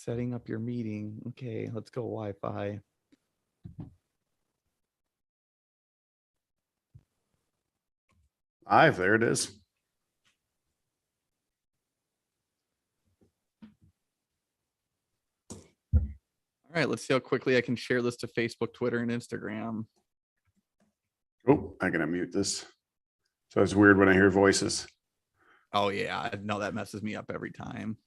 Setting up your meeting. Okay, let's go Wi-Fi. Live, there it is. All right, let's see how quickly I can share this to Facebook, Twitter, and Instagram. Oh, I gotta mute this. So it's weird when I hear voices. Oh yeah, I know that messes me up every time.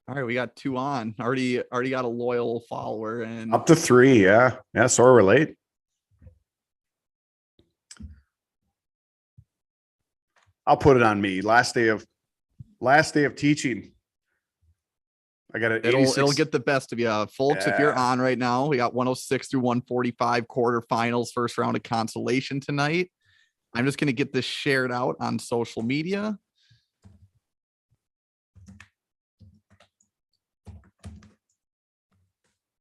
All right, we got 2 on. Already got a loyal follower and Up to 3, yeah. Yeah, so we're late. I'll put it on me. Last day of teaching. I got an it'll get the best of you, folks. If you're Yeah. on right now, we got 106 through 145 quarterfinals, first round of consolation tonight. I'm just gonna get this shared out on social media.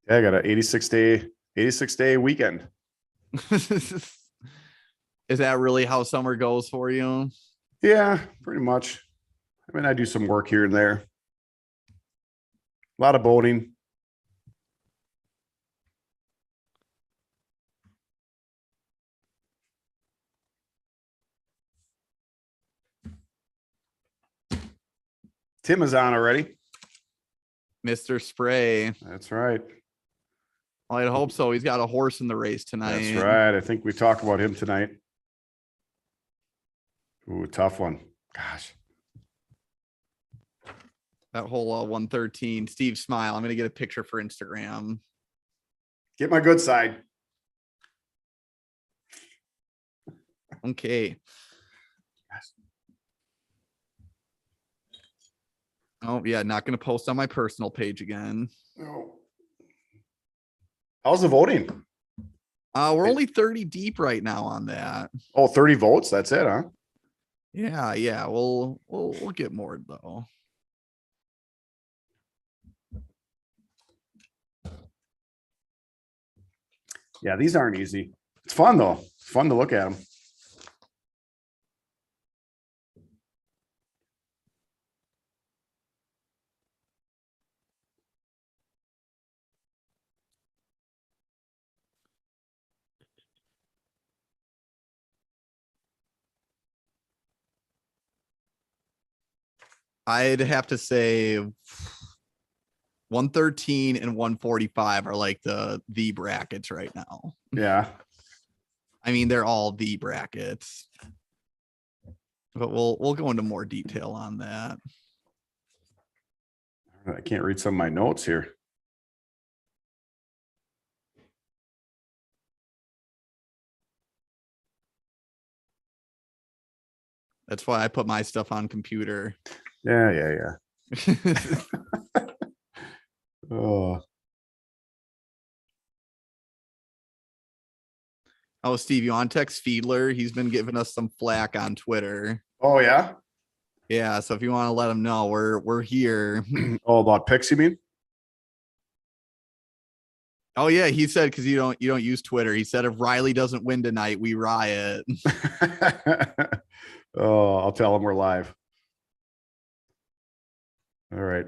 Yeah, I got an 86 day weekend. Is that really how summer goes for you? Yeah, pretty much. I mean, I do some work here and there. A lot of boating. Tim is on already. Mr. Spray. That's right. Well, I'd hope so. He's got a horse in the race tonight. That's right. I think we talk about him tonight. Ooh, tough one. Gosh. That whole 113. Steve Smile. I'm going to get a picture for Instagram. Get my good side. Okay. Oh, yeah. Not going to post on my personal page again. No. How's the voting? We're only 30 deep right now on that. Oh, 30 votes. That's it, huh? Yeah. We'll get more though. Yeah, these aren't easy. It's fun though. It's fun to look at them. I'd have to say 113 and 145 are like the brackets right now. Yeah. I mean, they're all the brackets. But we'll go into more detail on that. I can't read some of my notes here. That's why I put my stuff on computer. Yeah. Oh, Oh, Steve, you want to text Fiedler? He's been giving us some flack on Twitter. oh yeah. Yeah, so if you want to let him know, we're here. Oh, about picks, you mean? Oh yeah, he said because you don't use Twitter. He said if Riley doesn't win tonight, we riot. Oh, I'll tell him we're live. All right.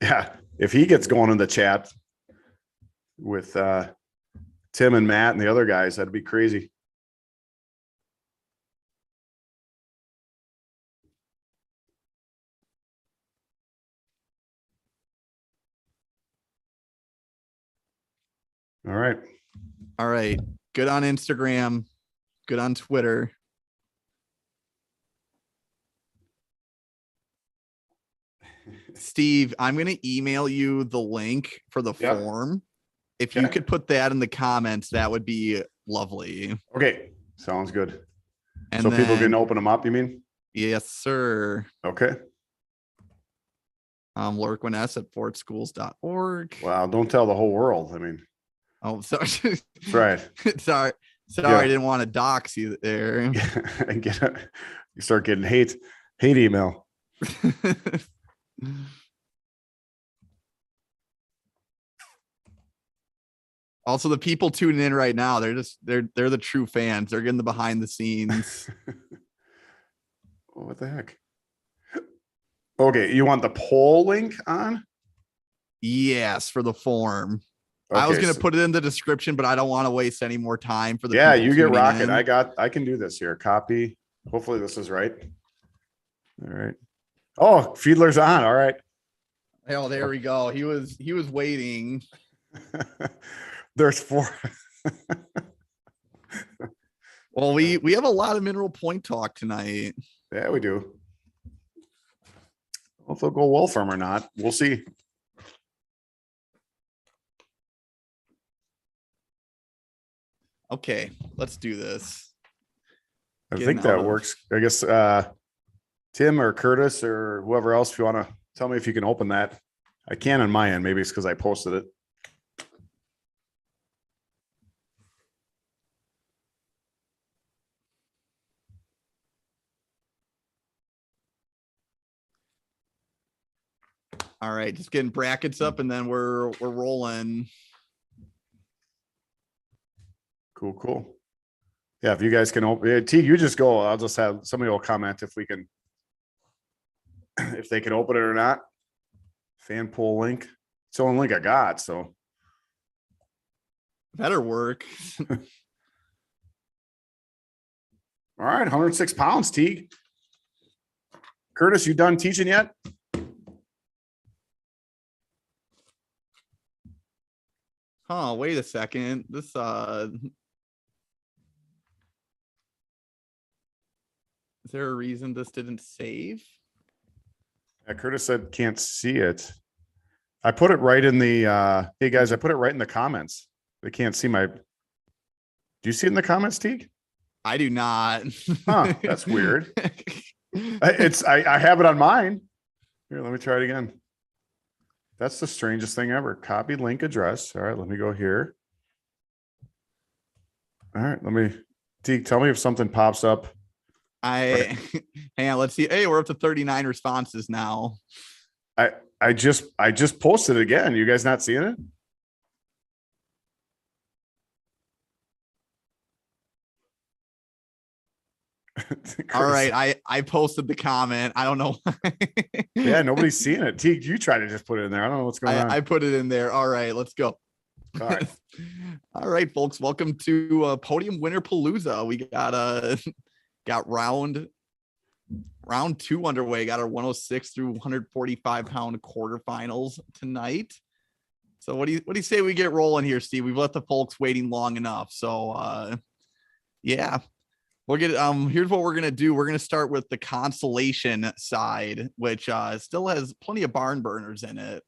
Yeah, if he gets going in the chat with Tim and Matt and the other guys, that'd be crazy. All right. All right. Good on Instagram. Good on Twitter. Steve, I'm going to email you the link for the form. If you could put that in the comments, that would be lovely. Okay. Sounds good. And so then, people can open them up, you mean? Yes, sir. Okay. Lurkwin at fortschools.org. Wow. Don't tell the whole world. I mean. Oh, sorry. That's right. Sorry. I didn't want to dox you there. And You start getting hate email. Also, the people tuning in right now, they're the true fans. They're getting the behind the scenes. What the heck? Okay, you want the poll link on? Yes, for the form. Okay, I was going to put it in the description, but I don't want to waste any more time for the yeah, people you get tuning rocking. in. I can do this here. Copy. Hopefully this is right. All right. Oh, Fiedler's on. All right. Oh, there we go. He was waiting. There's 4. Well, we have a lot of mineral point talk tonight. Yeah, we do. Well, if they'll go well for him or not, we'll see. Okay, let's do this. I think that works. I guess Tim or Curtis or whoever else, if you want to tell me if you can open that. I can on my end. Maybe it's because I posted it. All right, just getting brackets up and then we're rolling. Cool. Yeah, if you guys can open T, you just go. I'll just have somebody will comment if we can, if they can open it or not. Fan poll link. It's the only link I got, so better work. All right, 106 pounds, Teague. Curtis, you done teaching yet? Oh, wait a second. This is there a reason this didn't save? Yeah, Curtis said can't see it. I put it right in the hey guys, I put it right in the comments. They can't see my. Do you see it in the comments, Teague? I do not. Huh, that's weird. I have it on mine. Here, let me try it again. That's the strangest thing ever. Copy link address. All right, let me go here. All right, let me Teague, tell me if something pops up. Hang on, let's see. Hey, we're up to 39 responses now. I just posted it again. You guys not seeing it? All right, I posted the comment. I don't know. Yeah, nobody's seeing it. Teague, you try to just put it in there. I don't know what's going on. I put it in there. All right, let's go. All right. All right, folks. Welcome to Podium Winner Palooza. We got round 2 underway. Got our 106 through 145 pound quarterfinals tonight. So what do you say we get rolling here, Steve? We've let the folks waiting long enough. So yeah. We'll get here's what we're gonna do. We're gonna start with the consolation side, which still has plenty of barn burners in it.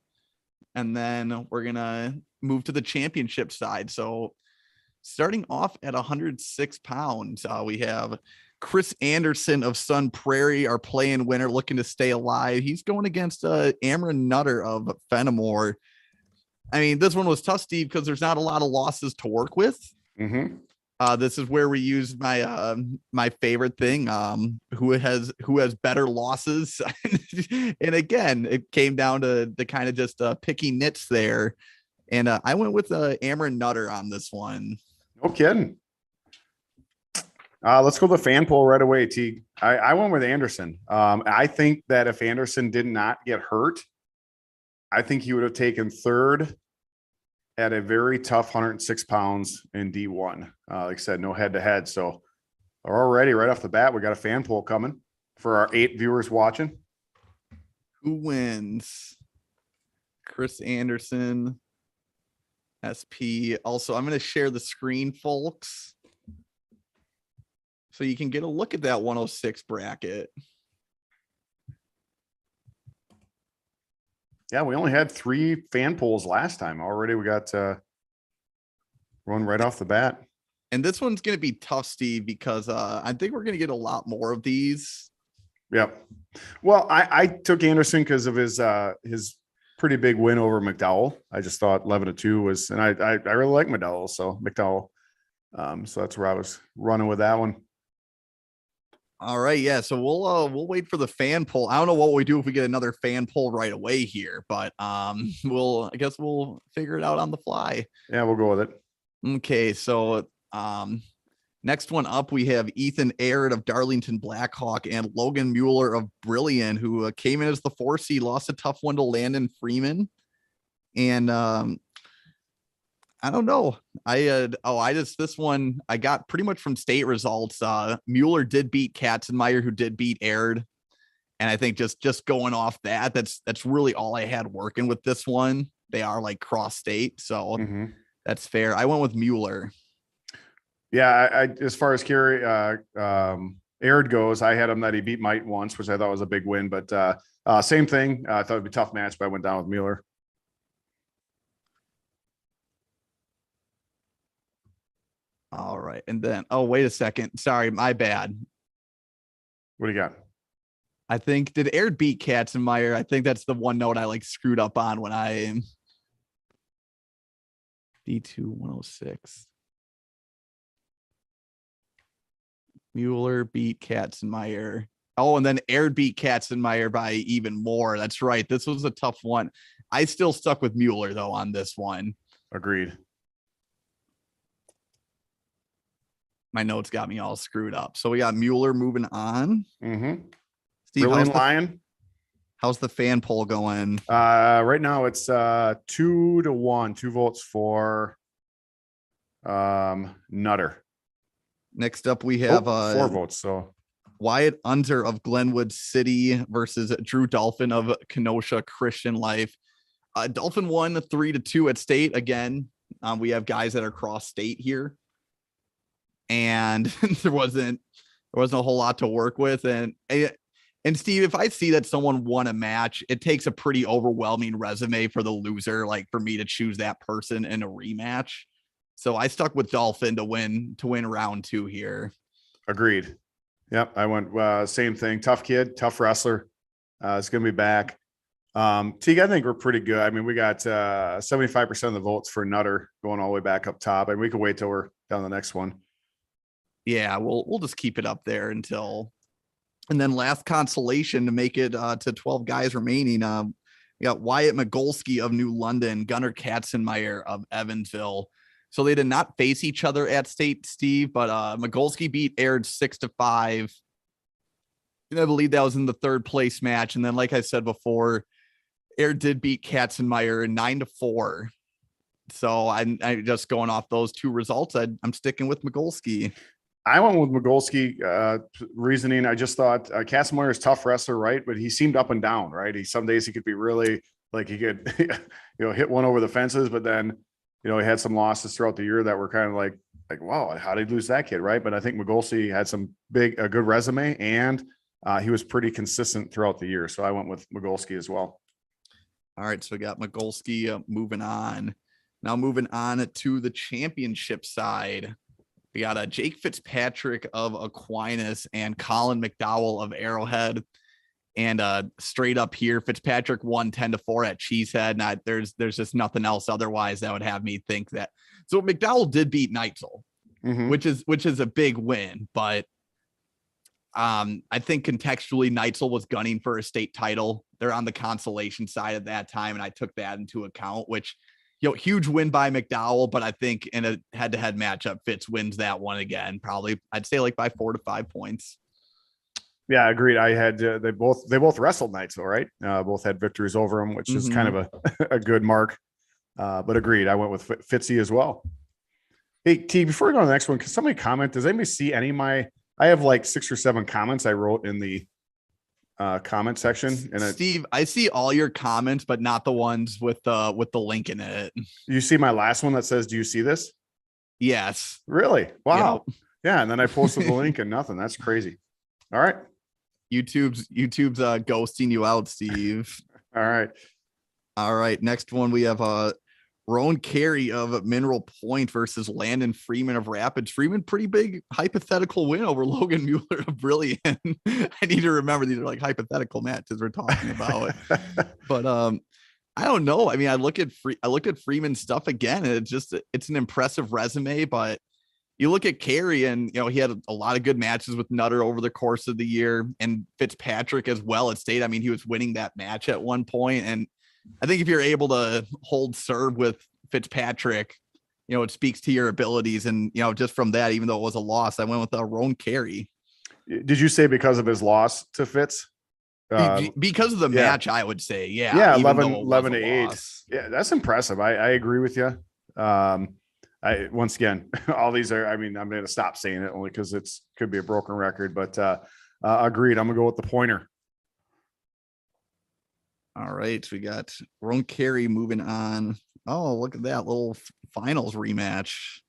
And then we're gonna move to the championship side. So starting off at 106 pounds, we have Chris Anderson of Sun Prairie, our play-in winner, looking to stay alive. He's going against Amron Nutter of Fenimore. I mean, this one was tough, Steve, because there's not a lot of losses to work with. Mm-hmm. This is where we use my my favorite thing, who has better losses. And again, it came down to the kind of just picking nits there. And I went with Amron Nutter on this one. No kidding. Let's go to the fan poll right away, Teague. I went with Anderson. I think that if Anderson did not get hurt, I think he would have taken third at a very tough 106 pounds in D1. Like I said, no head-to-head. So already right off the bat, we got a fan poll coming for our 8 viewers watching. Who wins? Chris Anderson, SP. Also, I'm going to share the screen, folks, so you can get a look at that 106 bracket. Yeah, we only had 3 fan polls last time. Already we got one right off the bat. And this one's going to be tough, Steve, because I think we're going to get a lot more of these. Yep. Well, I took Anderson because of his pretty big win over McDowell. I just thought 11-2 was, and I really like McDowell. So McDowell. So that's where I was running with that one. All right, yeah. So we'll wait for the fan poll. I don't know what we do if we get another fan poll right away here, but I guess we'll figure it out on the fly. Yeah, we'll go with it. Okay, so next one up, we have Ethan Aird of Darlington Blackhawk and Logan Mueller of Brilliant, who came in as the 4 seed, lost a tough one to Landon Freeman. And I don't know. This one I got pretty much from state results. Mueller did beat Katzenmeyer, who did beat Aird. And I think just going off that's really all I had working with this one. They are like cross state, so that's fair. I went with Mueller. Yeah, I as far as Kerry Aird goes, I had him that he beat Mite once, which I thought was a big win. But same thing. I thought it'd be a tough match, but I went down with Mueller. All right. And then, wait a second. Sorry, my bad. What do you got? I think, did Aird beat Katzenmeyer? I think that's the one note I screwed up on when I D2 106. Mueller beat Katzenmeyer. Oh, and then Aird beat Katzenmeyer by even more. That's right. This was a tough one. I still stuck with Mueller, though, on this one. Agreed. My notes got me all screwed up. So we got Mueller moving on. Steve, Brilliant Lion. How's the fan poll going? Right now it's 2-1, 2 votes for Nutter. Next up, we have 4 votes. So Wyatt Unter of Glenwood City versus Drew Dolphin of Kenosha Christian Life. Dolphin won 3-2 at state. Again, we have guys that are cross state here. And there wasn't a whole lot to work with. And Steve, if I see that someone won a match, it takes a pretty overwhelming resume for the loser, for me to choose that person in a rematch. So I stuck with Dolphin to win round 2 here. Agreed. Yep. I went same thing. Tough kid, tough wrestler. It's going to be back. Teague, I think we're pretty good. I mean, we got 75% of the votes for Nutter going all the way back up top, and we can wait till we're down the next one. Yeah, we'll just keep it up there until, and then last consolation to make it to 12 guys remaining. We got Wyatt Magolski of New London, Gunnar Katzenmeyer of Evansville. So they did not face each other at state, Steve, but Magolski beat Aird 6-5. And I believe that was in the 3rd place match. And then, like I said before, Aird did beat Katzenmeyer 9-4. So I'm just going off those 2 results. I'm sticking with Magolski. I went with Magolski reasoning. I just thought Katzenmeyer is tough wrestler, right? But he seemed up and down, right? Some days he could be really he could, hit one over the fences, but then, he had some losses throughout the year that were kind of like, wow, how did he lose that kid, right? But I think Magolski had a good resume, and he was pretty consistent throughout the year. So I went with Magolski as well. All right, so we got Magolski moving on. Now moving on to the championship side. We got Jake Fitzpatrick of Aquinas and Colin McDowell of Arrowhead. And straight up here, Fitzpatrick won 10-4 at Cheesehead. There's just nothing else otherwise that would have me think that. So McDowell did beat Neitzel, which is a big win. But I think contextually, Neitzel was gunning for a state title. They're on the consolation side at that time, and I took that into account, which, huge win by McDowell, but I think in a head-to-head matchup, Fitz wins that one again. Probably, I'd say by 4 to 5 points. Yeah, agreed. I had they both wrestled Neitzel, right? Both had victories over him, which is kind of a good mark. But agreed, I went with Fitzy as well. Hey, T, before we go to the next one, can somebody comment? Does anybody see any of my? I have 6 or 7 comments I wrote in the comment section. And Steve, I see all your comments, but not the ones with the link in it. You see my last one that says, "Do you see this?" Yes. Really? Wow. Yep. Yeah, and then I posted the link and nothing. That's crazy. All right. YouTube's ghosting you out, Steve. All right. Next one, we have Roan Carey of Mineral Point versus Landon Freeman of Rapids. Freeman, pretty big hypothetical win over Logan Mueller of Brilliant. I need to remember these are hypothetical matches we're talking about. But I don't know. I mean, I look at Freeman's stuff again, and it's an impressive resume, but you look at Carey and, he had a lot of good matches with Nutter over the course of the year, and Fitzpatrick as well at state. I mean, he was winning that match at one point. And I think if you're able to hold serve with Fitzpatrick, it speaks to your abilities. And, just from that, even though it was a loss, I went with Roan Carey. Did you say because of his loss to Fitz? Because of the match, I would say, yeah. Yeah, even 11 to 8. Yeah, that's impressive. I agree with you. Once again, all these are, I'm going to stop saying it only because it's could be a broken record, but agreed. I'm going to go with the pointer. All right. So we got Roan Carey moving on. Oh, look at that little finals rematch.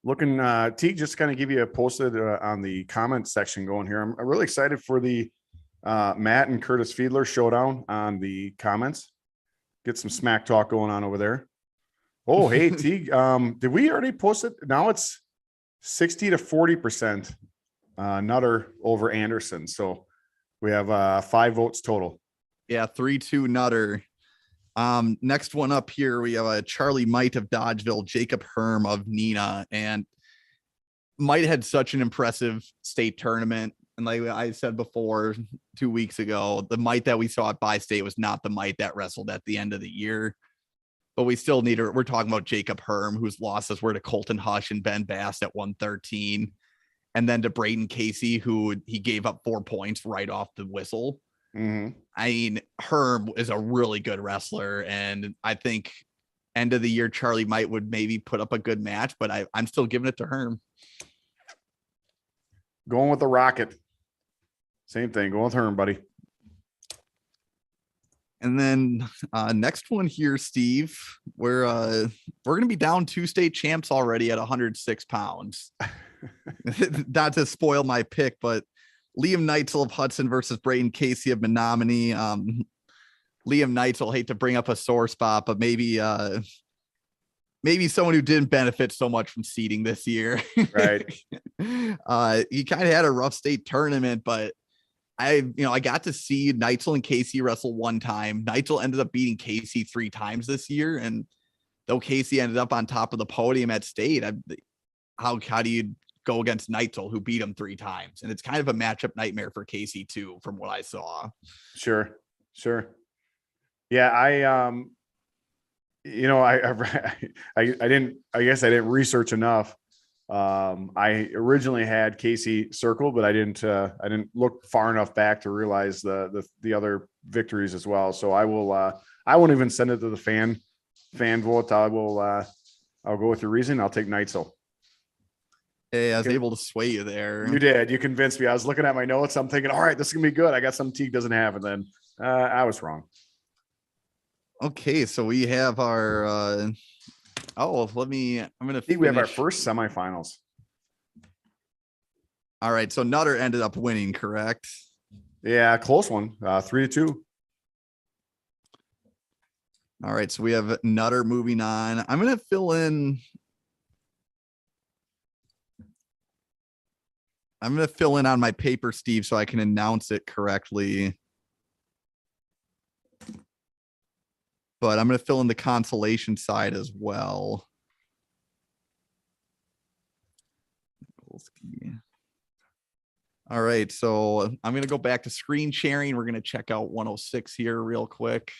Looking, Teague, just kind of give you a posted on the comment section going here. I'm really excited for the Matt and Curtis Fiedler showdown on the comments. Get some smack talk going on over there. Oh, hey, Teague, did we already post it? Now it's 60 to 40% Nutter over Anderson. So we have 5 votes total. Yeah, 3-2 Nutter. Next one up here, we have a Charlie Might of Dodgeville, Jacob Herm of Neenah, and Might had such an impressive state tournament. And like I said before, 2 weeks ago, the Might that we saw at Bi-State was not the Might that wrestled at the end of the year. But we still we're talking about Jacob Herm, whose losses were to Colton Hush and Ben Bast at 113. And then to Braden Casey, who he gave up 4 points right off the whistle. Mm-hmm. I mean, Herm is a really good wrestler, and I think end of the year Charlie Might would maybe put up a good match, but I'm still giving it to Herm. Going with the Rocket. Same thing. Going with Herm, buddy. And then next one here, Steve, we're going to be down 2 state champs already at 106 pounds. Not to spoil my pick, but Liam Neitzel of Hudson versus Braden Casey of Menomonie. Liam Neitzel, hate to bring up a sore spot, but maybe someone who didn't benefit so much from seeding this year. Right. He kind of had a rough state tournament, but I got to see Neitzel and Casey wrestle one time. Neitzel ended up beating Casey 3 times this year. And though Casey ended up on top of the podium at state, how do you go against Neitzel, who beat him 3 times? And it's kind of a matchup nightmare for Casey too, from what I saw. Sure. Yeah. I guess I didn't research enough. I originally had Casey circled, but I didn't look far enough back to realize the other victories as well. So I won't even send it to the fan vote. I'll go with your reason. I'll take Neitzel. Hey, I was able to sway you there. You did. You convinced me. I was looking at my notes. I'm thinking, all right, this is gonna be good. I got some Teague doesn't have, and then I was wrong. Okay, so we have our I'm gonna think we have our first semifinals. All right, so Nutter ended up winning, correct? Yeah, close one. 3-2. All right, so we have Nutter moving on. I'm gonna fill in on my paper, Steve, so I can announce it correctly. But I'm going to fill in the consolation side as well. All right, so I'm going to go back to screen sharing. We're going to check out 106 here real quick.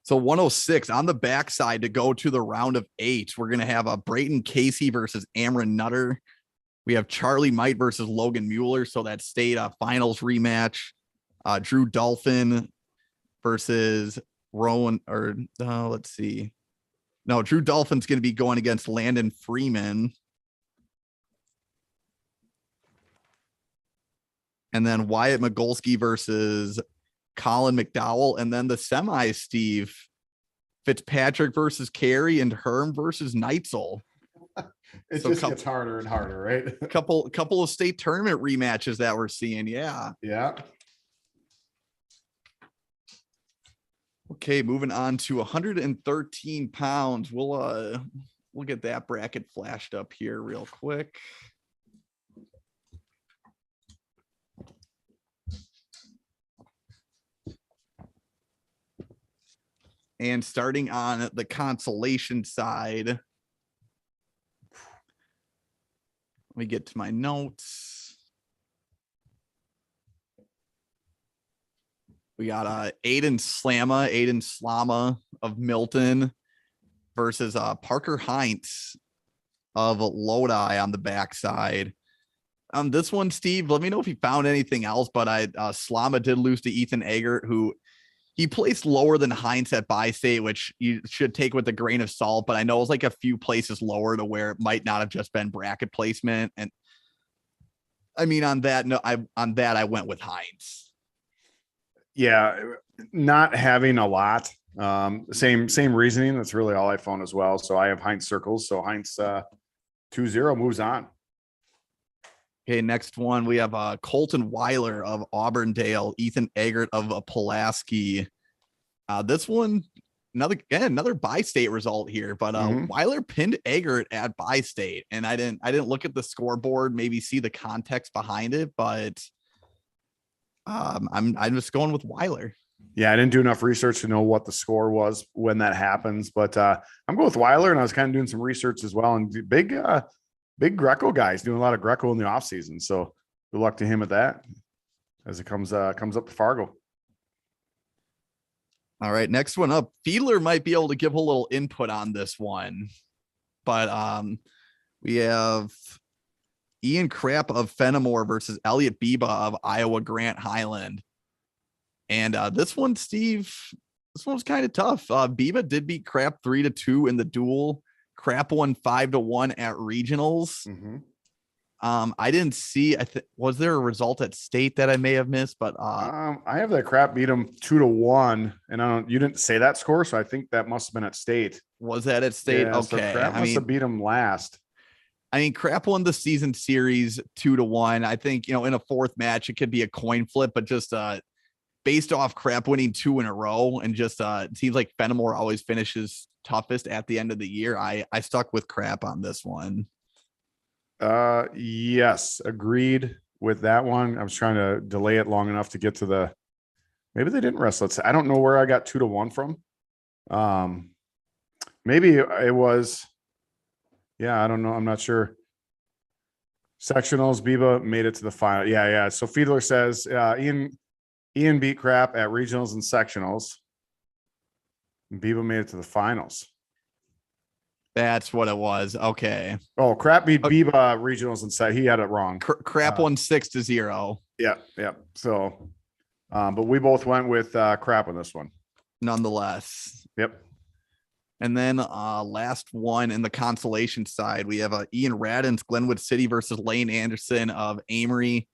So 106 on the backside to go to the round of 8. We're going to have a Braden Casey versus Amron Nutter. We have Charlie Might versus Logan Mueller. So that state finals rematch. Drew Dolphin versus Rowan, or let's see. No, Drew Dolphin's going to be going against Landon Freeman. And then Wyatt Magolski versus Colin McDowell. And then the semis, Steve, Fitzpatrick versus Carey and Herm versus Neitzel. It just gets harder and harder, right? A couple of state tournament rematches that we're seeing. Yeah. Yeah. Okay, moving on to 113 pounds. We'll get that bracket flashed up here real quick. And starting on the consolation side, let me get to my notes. We got Aiden Slama of Milton versus Parker Heinz of Lodi on the backside. This one, Steve, let me know if you found anything else, but Slama did lose to Ethan Eggert, who he placed lower than Heinz at Bi-State, which you should take with a grain of salt, but I know it was like a few places lower to where it might not have just been bracket placement. And I mean, on that, I went with Heinz. Yeah, not having a lot. Same reasoning. That's really all I found as well. So I have Heinz circles. So Heinz 2-0 moves on. Okay, next one we have Colton Weiler of Auburndale, Ethan Eggert of Pulaski. This one, another Bi-State result here, but Weiler pinned Eggert at Bi-State, and I didn't look at the scoreboard, maybe see the context behind it, but I'm just going with Weiler. Yeah, I didn't do enough research to know what the score was when that happens, but I'm going with Weiler, and I was kind of doing some research as well, and big Greco guys doing a lot of Greco in the off season. So good luck to him at that as it comes up to Fargo. All right, next one up. Fiedler might be able to give a little input on this one, but we have Ian Krapp of Fenimore versus Elliot Biba of Iowa Grant Highland. And this one, Steve, this one was kind of tough. Biba did beat Krapp 3-2 in the duel. Krapp won 5-1 at regionals. I didn't see. Was there a result at state that I may have missed? But I have that Krapp beat him 2-1, and you didn't say that score, so I think that must have been at state. Was that at state? Yeah, okay, so Krapp must have beat him last. I mean, Krapp won the season series 2-1. I think in a fourth match it could be a coin flip, but just based off Krapp winning 2 in a row, and just it seems like Fenimore always finishes toughest at the end of the year. I stuck with Krapp on this one. Yes, agreed with that one. I was trying to delay it long enough to get to maybe they didn't rest. I don't know where I got 2-1 from. Maybe it was, I don't know. I'm not sure. Sectionals, Biba made it to the final. Yeah. So Fiedler says, Ian beat Krapp at regionals and sectionals. And Biba made it to the finals. That's what it was. Okay. Oh, Krapp beat Biba regionals and he had it wrong. Krapp won 6-0. Yeah. So, but we both went with Krapp on this one. Nonetheless. Yep. And then last one in the consolation side, we have Ian Radden's Glenwood City versus Lane Anderson of Amory.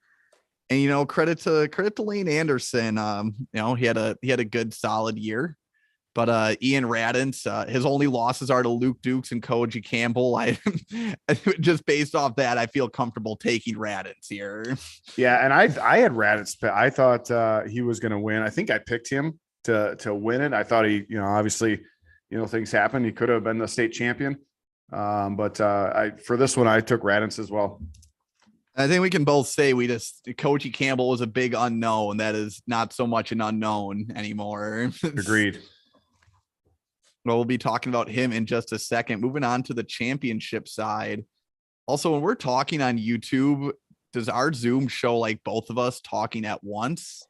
And credit to Lane Anderson. He had a good solid year. But Ian Radden's his only losses are to Luke Dukes and Koji Campbell. I just based off that, I feel comfortable taking Radden's here. Yeah, and I had Radden's. I thought he was going to win. I think I picked him to win it. I thought he, obviously, things happen. He could have been the state champion. But for this one, I took Radden's as well. I think we can both say Koji Campbell was a big unknown. That is not so much an unknown anymore. Agreed. Well, we'll be talking about him in just a second. Moving on to the championship side. Also, when we're talking on YouTube, does our Zoom show like both of us talking at once?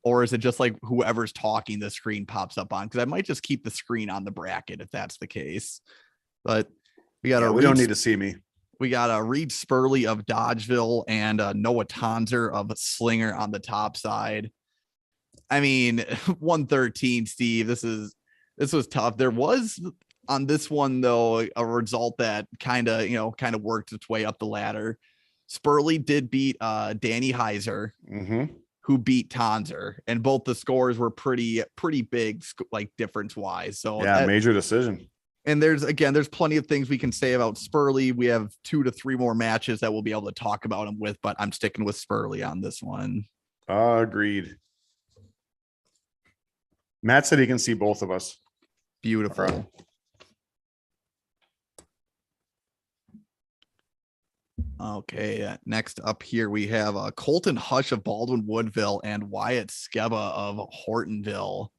Or is it just like whoever's talking, the screen pops up on? Because I might just keep the screen on the bracket if that's the case. But we got we don't need to see me. We got Reed Spurley of Dodgeville and Noah Tonzer of Slinger on the top side. I mean, 113, Steve. This was tough. There was on this one, though, a result that kind of worked its way up the ladder. Spurley did beat Danny Heiser, who beat Tonzer, and both the scores were pretty big, like difference wise. So major decision. And there's plenty of things we can say about Spurley. We have 2 to 3 more matches that we'll be able to talk about him with, but I'm sticking with Spurley on this one. Agreed. Matt said he can see both of us. Beautiful. Right. Okay, next up here we have Colton Hush of Baldwin Woodville and Wyatt Skeba of Hortonville.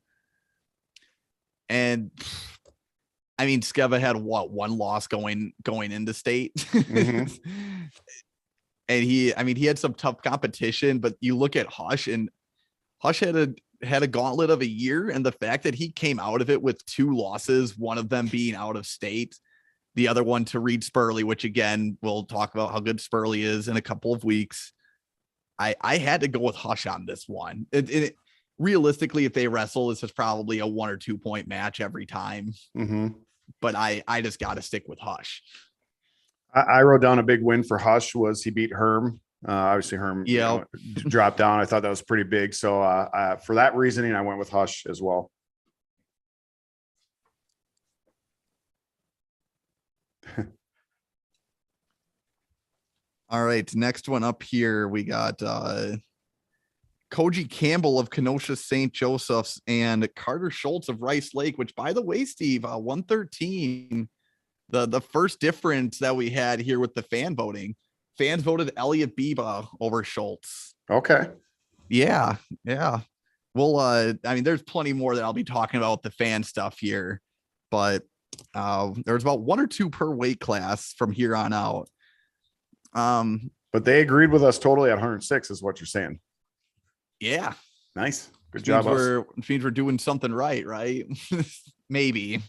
And I mean, Skeba had one loss going into state. Mm-hmm. And he had some tough competition, but you look at Hush, and Hush had a gauntlet of a year. And the fact that he came out of it with 2 losses, one of them being out of state, the other one to Reed Spurley, which again, we'll talk about how good Spurley is in a couple of weeks. I had to go with Hush on this one. Realistically, if they wrestle, this is probably a 1 or 2 point match every time. Mm-hmm. But I just got to stick with Hush. I wrote down a big win for Hush was he beat Herm. Obviously, Herm dropped down. I thought that was pretty big. So for that reasoning, I went with Hush as well. All right, next one up here, we got Koji Campbell of Kenosha St. Joseph's and Carter Schultz of Rice Lake, which, by the way, Steve, 113. The first difference that we had here with the fan voting, fans voted Elliot Biba over Schultz. Okay. Yeah. Well, I mean, there's plenty more that I'll be talking about with the fan stuff here, but there's about 1 or 2 per weight class from here on out. But they agreed with us totally at 106 is what you're saying. Yeah. Nice. Good job. Which means we're doing something right? Maybe.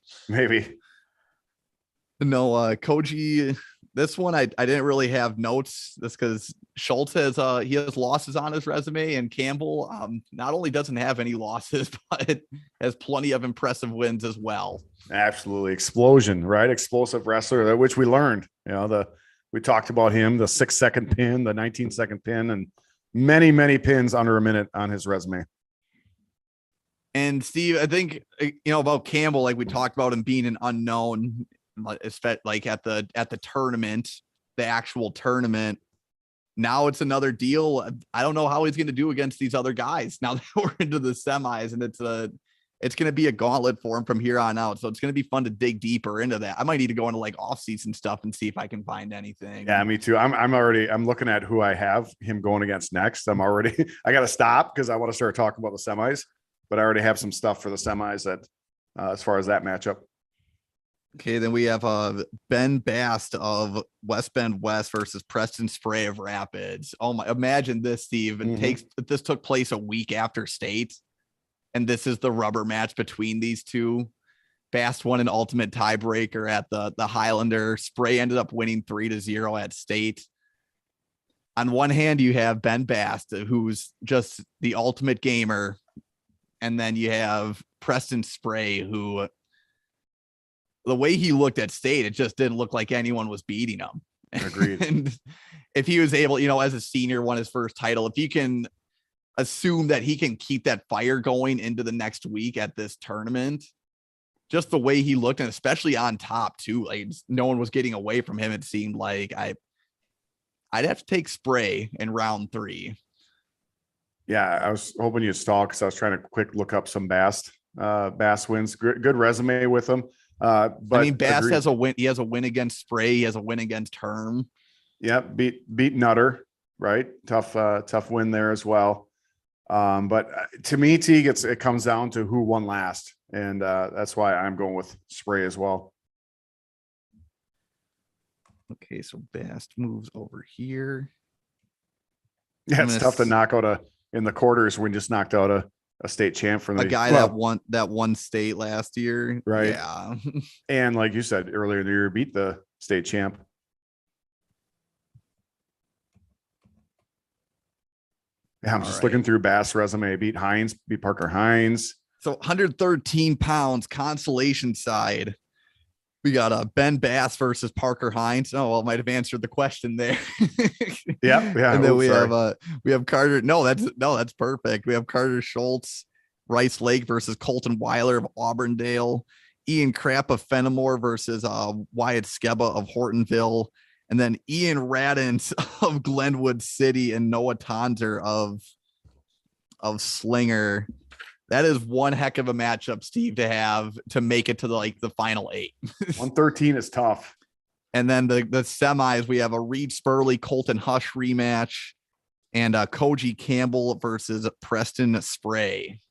No, Koji, this one I didn't really have notes. That's because Schultz has he has losses on his resume, and Campbell not only doesn't have any losses, but has plenty of impressive wins as well. Absolutely. Explosion, right? Explosive wrestler, which we learned. We talked about him, the 6-second pin, the 19-second pin, and many pins under a minute on his resume. And Steve, I think about Campbell, like we talked about him being an unknown, like at the tournament, the actual tournament. Now it's another deal. I don't know how he's going to do against these other guys now that we're into the semis, and it's going to be a gauntlet for him from here on out. So it's going to be fun to dig deeper into that. I might need to go into like off-season stuff and see if I can find anything. Yeah, me too. I'm looking at who I have him going against next. I got to stop because I want to start talking about the semis, but I already have some stuff for the semis that as far as that matchup. Okay, then we have Ben Bast of West Bend West versus Preston Spray of Rapids. Oh my! Imagine this, Steve. This took place a week after state, and this is the rubber match between these two. Bast won an ultimate tiebreaker at the Highlander. Spray ended up winning 3-0 at state. On one hand, you have Ben Bast, who's just the ultimate gamer, and then you have Preston Spray, who, the way he looked at state, it just didn't look like anyone was beating him. Agreed. And if he was able, as a senior, won his first title, if you can assume that he can keep that fire going into the next week at this tournament, just the way he looked, and especially on top too, like no one was getting away from him. It seemed like I'd have to take Spray in round 3. Yeah, I was hoping you'd stall because I was trying to quick look up some Bast wins. Good resume with him. But I mean, Bast has a win. He has a win against Spray. He has a win against Herm. Yeah, beat Nutter, right? Tough win there as well. But to me, Teague, it comes down to who won last, and that's why I'm going with Spray as well. Okay, so Bast moves over here. Yeah, it's tough to knock out in the quarters when just knocked out a state champ from a guy that won state last year. Right. Yeah. And like you said earlier in the year, beat the state champ. Yeah, I'm just looking through Bass' resume. Beat Parker Hines. So 113 pounds, consolation side. We got Ben Bass versus Parker Hines. Oh, well, I might have answered the question there. Yeah. And then we have Carter. No, that's perfect. We have Carter Schultz, Rice Lake versus Colton Weiler of Auburndale. Ian Krapp of Fenimore versus Wyatt Skeba of Hortonville. And then Ian Radins of Glenwood City and Noah Tonzer of Slinger. That is one heck of a matchup, Steve, to have to make it to the final 8. 113 is tough. And then the semis, we have a Reed Spurley Colton Hush rematch and Koji Campbell versus Preston Spray.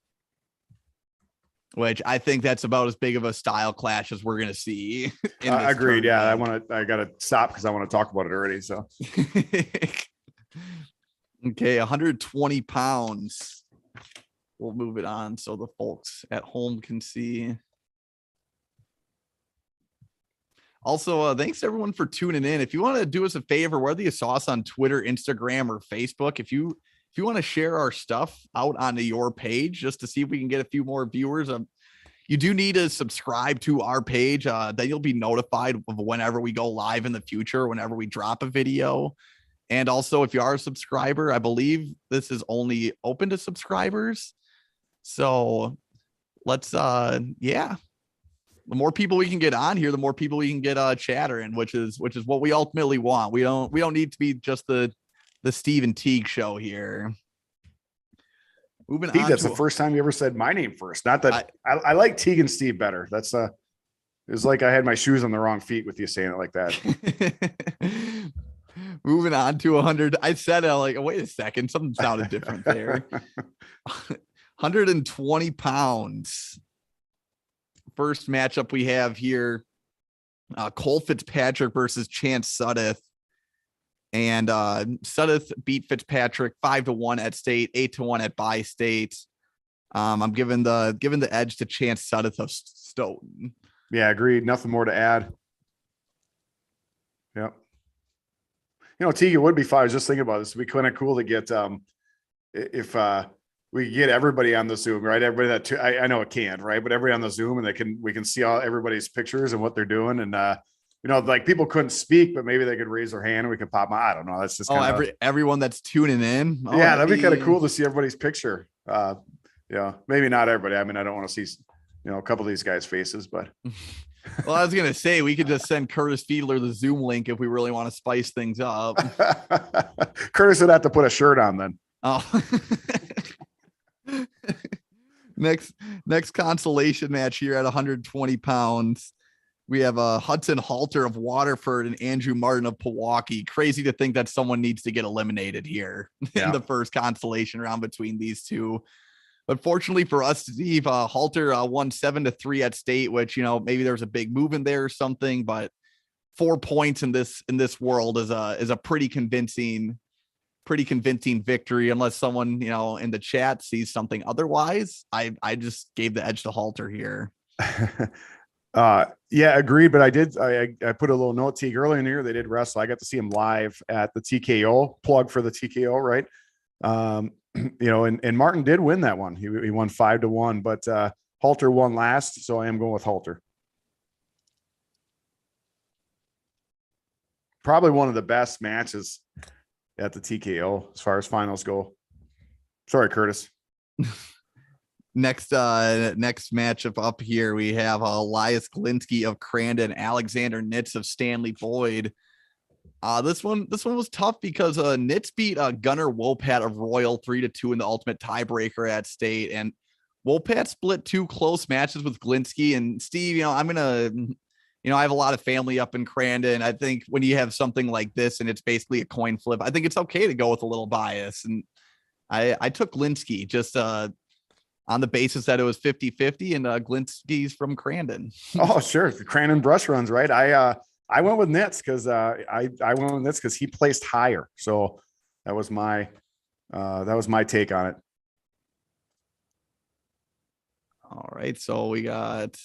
which I think that's about as big of a style clash as we're going to see. Agreed. Yeah. I got to stop because I want to talk about it already. So, okay. 120 pounds. We'll move it on so the folks at home can see. Also, thanks everyone for tuning in. If you want to do us a favor, whether you saw us on Twitter, Instagram, or Facebook, if you want to share our stuff out onto your page just to see if we can get a few more viewers, you do need to subscribe to our page. Then you'll be notified of whenever we go live in the future, whenever we drop a video. And also, if you are a subscriber, I believe this is only open to subscribers. So let's, yeah. The more people we can get on here, the more people we can get chattering, which is what we ultimately want. We don't need to be just the Steve and Teague show here. Moving Teague, on. that's the first time you ever said my name first. Not that I like Teague and Steve better. That's it was like I had my shoes on the wrong feet with you saying it like that. Moving on to 100. I said it like, wait a second, something sounded different there. 120 pounds. First matchup we have here, Cole Fitzpatrick versus Chance Suddith. And Suddith beat Fitzpatrick 5-1 at state, 8-1 at bi-state. I'm giving the edge to Chance Suddith of Stoughton. Yeah, agreed. Nothing more to add. Yep. Teague, it would be fun. I was just thinking about this. It'd be kind of cool to get if we get everybody on the Zoom, right? Everybody I know it can't, right? But everybody on the Zoom, and we can see all everybody's pictures and what they're doing. And like people couldn't speak, but maybe they could raise their hand and we could pop. I don't know. That's just everyone that's tuning in. Yeah, that'd be kind of cool to see everybody's picture. Maybe not everybody. I mean, I don't want to see a couple of these guys' faces, but well, I was gonna say we could just send Curtis Fiedler the Zoom link if we really want to spice things up. Curtis would have to put a shirt on then. Oh. Next consolation match here at 120 pounds. We have a Hudson Halter of Waterford and Andrew Martin of Pewaukee. Crazy to think that someone needs to get eliminated here in the first consolation round between these two. But fortunately for us, Steve, Halter won 7-3 at state, which, maybe there was a big move in there or something, but 4 points in this world is a pretty convincing victory, unless someone, in the chat sees something otherwise. I just gave the edge to Halter here. Yeah, agreed. But I put a little note, Teague, earlier in the year, they did wrestle. I got to see him live at the TKO, plug for the TKO, right? And Martin did win that one. He won 5-1, but Halter won last. So I am going with Halter. Probably one of the best matches at the TKO as far as finals go. Sorry, Curtis. Next matchup up here, we have Elias Glinski of Cranda and Alexander Nitz of Stanley Boyd. This one was tough because Nitz beat Gunnar Wopat of Royal 3-2 in the ultimate tiebreaker at state, and Wopat split 2 close matches with Glinski. And Steve, I have a lot of family up in Cranda, and I think when you have something like this and it's basically a coin flip, I think it's okay to go with a little bias. And I took Glinski just on the basis that it was 50-50 and Glinski's from Crandon. Oh, sure. The Crandon brush runs, right? I went with Nitz because I went with Nitz because he placed higher. So that was my take on it. All right. So we got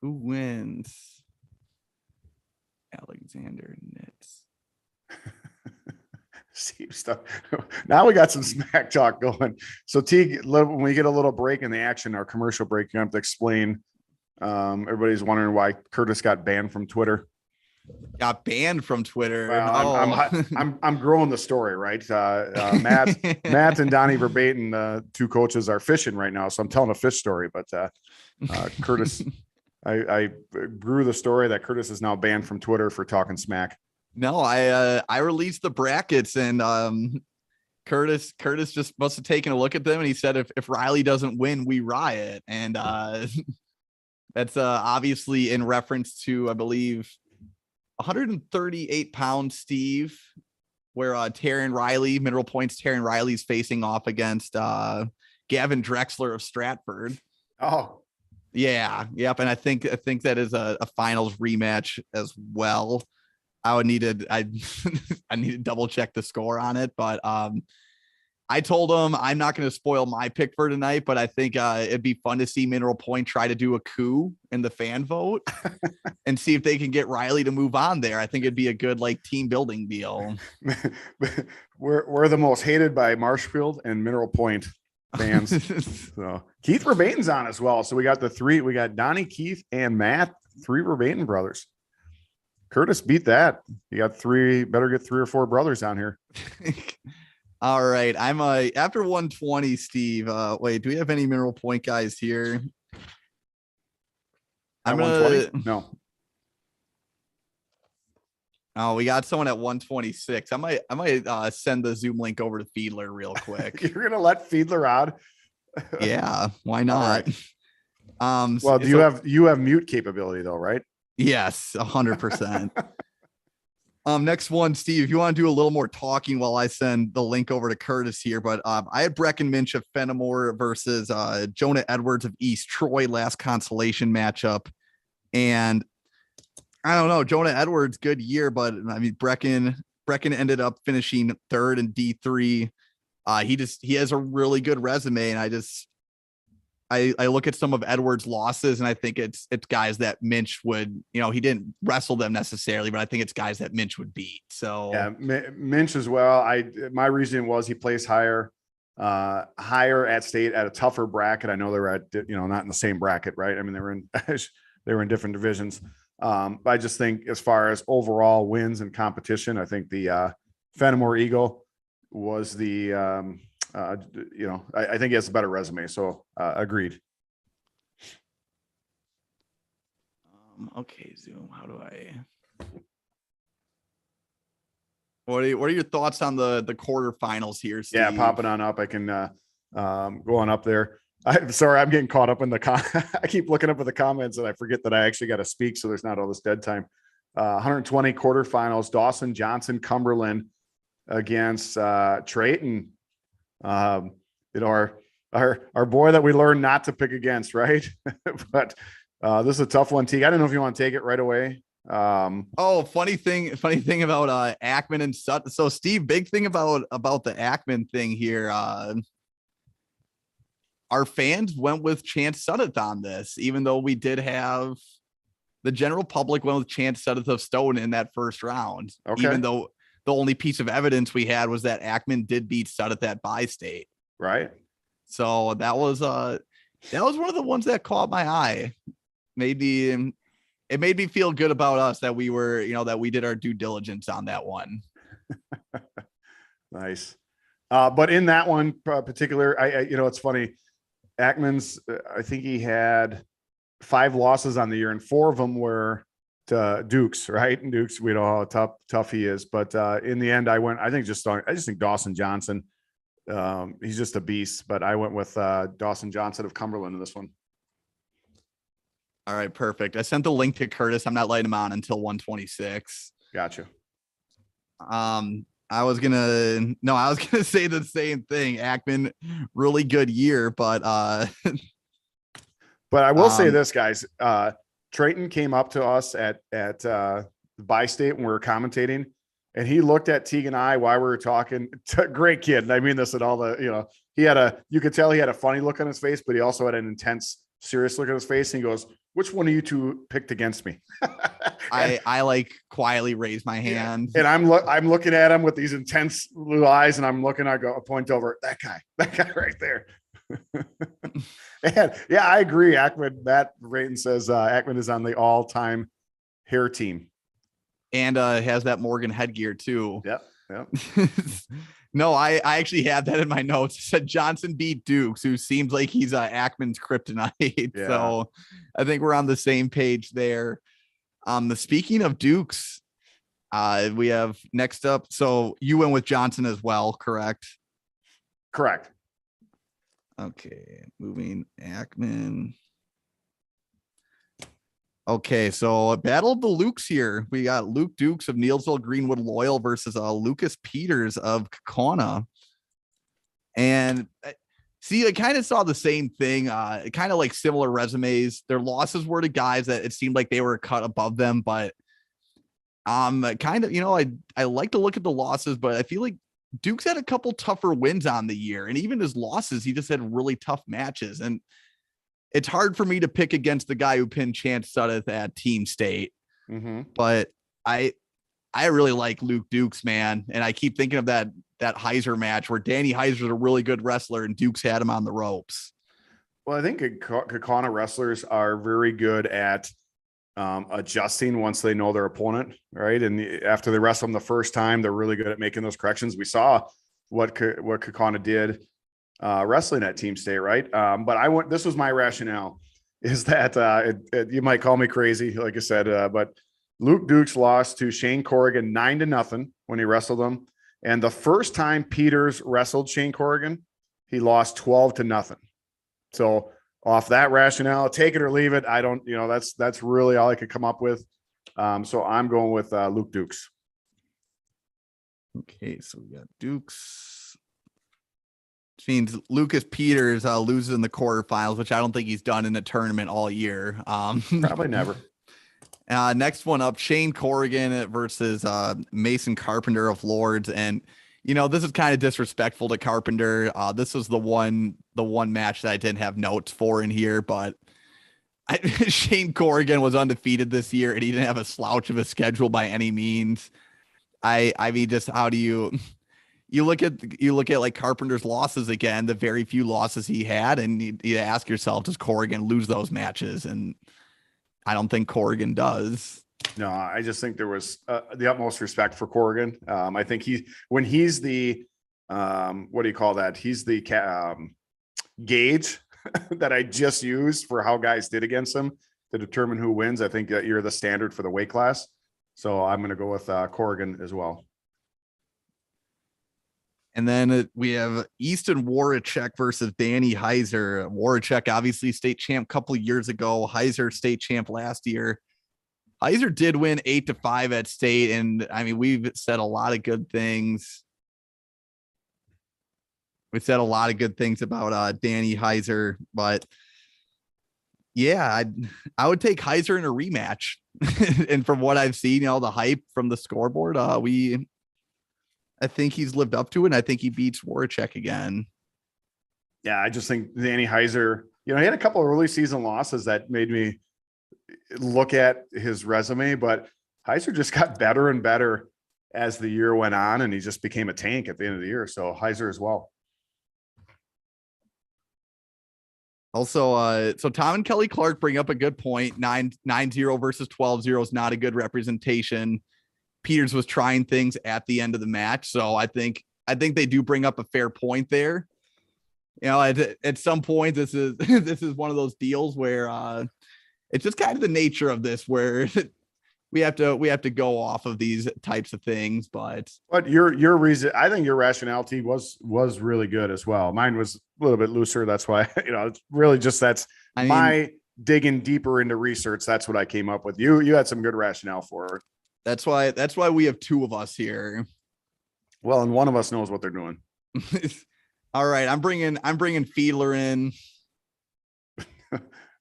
who wins? Alexander Nitz. Stuff. Now we got some smack talk going. So Teague, when we get a little break in the action, our commercial break, you have to explain. Everybody's wondering why Curtis got banned from Twitter. Got banned from Twitter. Well, I'm growing the story, right? Matt and Donnie Verbatim, 2 coaches, are fishing right now, so I'm telling a fish story. But Curtis, I grew the story that Curtis is now banned from Twitter for talking smack. No, I released the brackets, and Curtis just must have taken a look at them, and he said if Riley doesn't win, we riot. And that's obviously in reference to, I believe, 138 pounds Steve, where Taryn Riley, Mineral Points Taryn Riley's facing off against Gavin Drexler of Stratford. Oh, yeah. Yep. And I think that is a finals rematch as well. I need to double check the score on it, but I told him I'm not going to spoil my pick for tonight, but I think it'd be fun to see Mineral Point try to do a coup in the fan vote and see if they can get Riley to move on there. I think it'd be a good like team building deal. we're the most hated by Marshfield and Mineral Point fans. So Keith Verbaten's on as well. So we got Donnie, Keith, and Matt, 3 Verbaten brothers. Curtis beat that. You got 3, better get 3 or 4 brothers on here. All right. I'm after 120, Steve. Wait, do we have any Mineral Point guys here? I'm 120. No. Oh, we got someone at 126. I might send the Zoom link over to Fiedler real quick. You're gonna let Fiedler on? Yeah, why not? Right. Well, you have mute capability though, right? Yes, 100%. Next one, Steve, if you want to do a little more talking while I send the link over to Curtis here, but I had Brecken Minch of Fenimore versus Jonah Edwards of East Troy last consolation matchup. And I don't know, Jonah Edwards, good year, but I mean, Brecken ended up finishing 3rd in D3. He has a really good resume. And I look at some of Edwards' losses and I think it's guys that Minch would, he didn't wrestle them necessarily, but I think it's guys that Minch would beat. So yeah, Minch as well. My reasoning was he plays higher at state at a tougher bracket. I know they were at, not in the same bracket, right? I mean, they were in different divisions. But I just think as far as overall wins and competition, I think the Fenimore Eagle was the, I think he has a better resume. So agreed. Okay, Zoom. How do I? What are your thoughts on the quarterfinals here, Steve? Yeah, popping on up. I can go on up there. I'm sorry, I'm getting caught up in I keep looking up at the comments and I forget that I actually got to speak. So there's not all this dead time. 120 quarterfinals, Dawson, Johnson, Cumberland against Trayton. Our boy that we learned not to pick against, right? But this is a tough one, Teague. I don't know if you want to take it right away. Funny thing about Ackman and Suddith. So Steve, big thing about the Ackman thing here. Our fans went with Chance Suddith on this, even though we did have the general public went with Chance Suddith of Stone in that first round. Okay. Even though the only piece of evidence we had was that Ackman did beat Suddith at Bi-State. Right. So that was one of the ones that caught my eye. It made me feel good about us that we were, that we did our due diligence on that one. Nice. But in that one particular, it's funny. Ackman's, I think he had 5 losses on the year and 4 of them were to Dukes, right? And Dukes, we know how tough he is. But in the end, I just think Dawson Johnson, he's just a beast. But I went with Dawson Johnson of Cumberland in this one. All right, perfect. I sent the link to Curtis. I'm not letting him on until 126. Gotcha. I was gonna say the same thing. Ackman, really good year, but I will say this, guys. Trayton came up to us at Bi-State when we were commentating, and he looked at Teague and I while we were talking. Great kid. And I mean this at all the, you could tell he had a funny look on his face, but he also had an intense, serious look on his face. And he goes, "Which one of you two picked against me?" I like quietly raise my hand, and I'm looking at him with these intense blue eyes, and I'm looking. I point over that guy right there. And yeah, I agree. Ackman, Matt Brayton says Ackman is on the all-time hair team, and has that Morgan headgear too. Yep. No, I actually had that in my notes. It said Johnson beat Dukes, who seems like he's Ackman's kryptonite. Yeah. So I think we're on the same page there. Speaking of Dukes, we have next up. So you went with Johnson as well, correct? Correct. Okay, moving Ackman. Okay, so Battle of the Lukes here. We got Luke Dukes of Nielsville, Greenwood, Loyal versus Lucas Peters of Kaukauna. And See, I kind of saw the same thing, kind of like similar resumes. Their losses were to guys that it seemed like they were cut above them, but kind of, I like to look at the losses, but I feel like Duke's had a couple tougher wins on the year, and even his losses, he just had really tough matches. And it's hard for me to pick against the guy who pinned Chance Suddith at Team State, but I really like Luke Dukes, man. And I keep thinking of that Heiser match where Danny Heiser's a really good wrestler and Dukes had him on the ropes. Well, I think Kakana wrestlers are very good at adjusting once they know their opponent, right? And after they wrestle them the first time, they're really good at making those corrections. We saw what Kakana did wrestling at Team State, right? But this was my rationale, is that you might call me crazy, like I said, but Luke Dukes lost to Shane Corrigan 9-0 when he wrestled him. And the first time Peters wrestled Shane Corrigan, he lost 12-0. So off that rationale, take it or leave it. I don't, that's really all I could come up with. So I'm going with Luke Dukes. Okay, so we got Dukes. Which means Lucas Peters loses in the quarterfinals, which I don't think he's done in a tournament all year. Probably never. Next one up, Shane Corrigan versus Mason Carpenter of Lords. And, this is kind of disrespectful to Carpenter. This was the one match that I didn't have notes for in here, but Shane Corrigan was undefeated this year and he didn't have a slouch of a schedule by any means. I mean, just how do you look at like Carpenter's losses again, the very few losses he had, and you ask yourself, does Corrigan lose those matches? And I don't think Corrigan does. No, I just think there was the utmost respect for Corrigan. I think when he's the, what do you call that? He's the gauge that I just used for how guys did against him to determine who wins. I think that you're the standard for the weight class. So I'm going to go with Corrigan as well. And then we have Easton Warachek versus Danny Heiser. Warachek, obviously state champ a couple of years ago. Heiser state champ last year. Heiser did win 8-5 at state. And I mean, we've said a lot of good things. We said a lot of good things about Danny Heiser, but yeah, I would take Heiser in a rematch. And from what I've seen, the hype from the scoreboard, I think he's lived up to it, and I think he beats Warachek again. Yeah, I just think Danny Heiser, he had a couple of early season losses that made me look at his resume, but Heiser just got better and better as the year went on, and he just became a tank at the end of the year. So Heiser as well. Also, so Tom and Kelly Clark bring up a good point. 9-0 versus 12-0 is not a good representation. Peters was trying things at the end of the match. So I think they do bring up a fair point there. At some point, this is one of those deals where it's just kind of the nature of this, where we have to go off of these types of things. But your reason, I think your rationality was really good as well. Mine was a little bit looser. That's why, it's really just, my digging deeper into research. That's what I came up with. You had some good rationale for it. That's why we have two of us here. Well, and one of us knows what they're doing. All right, I'm bringing Fiedler in.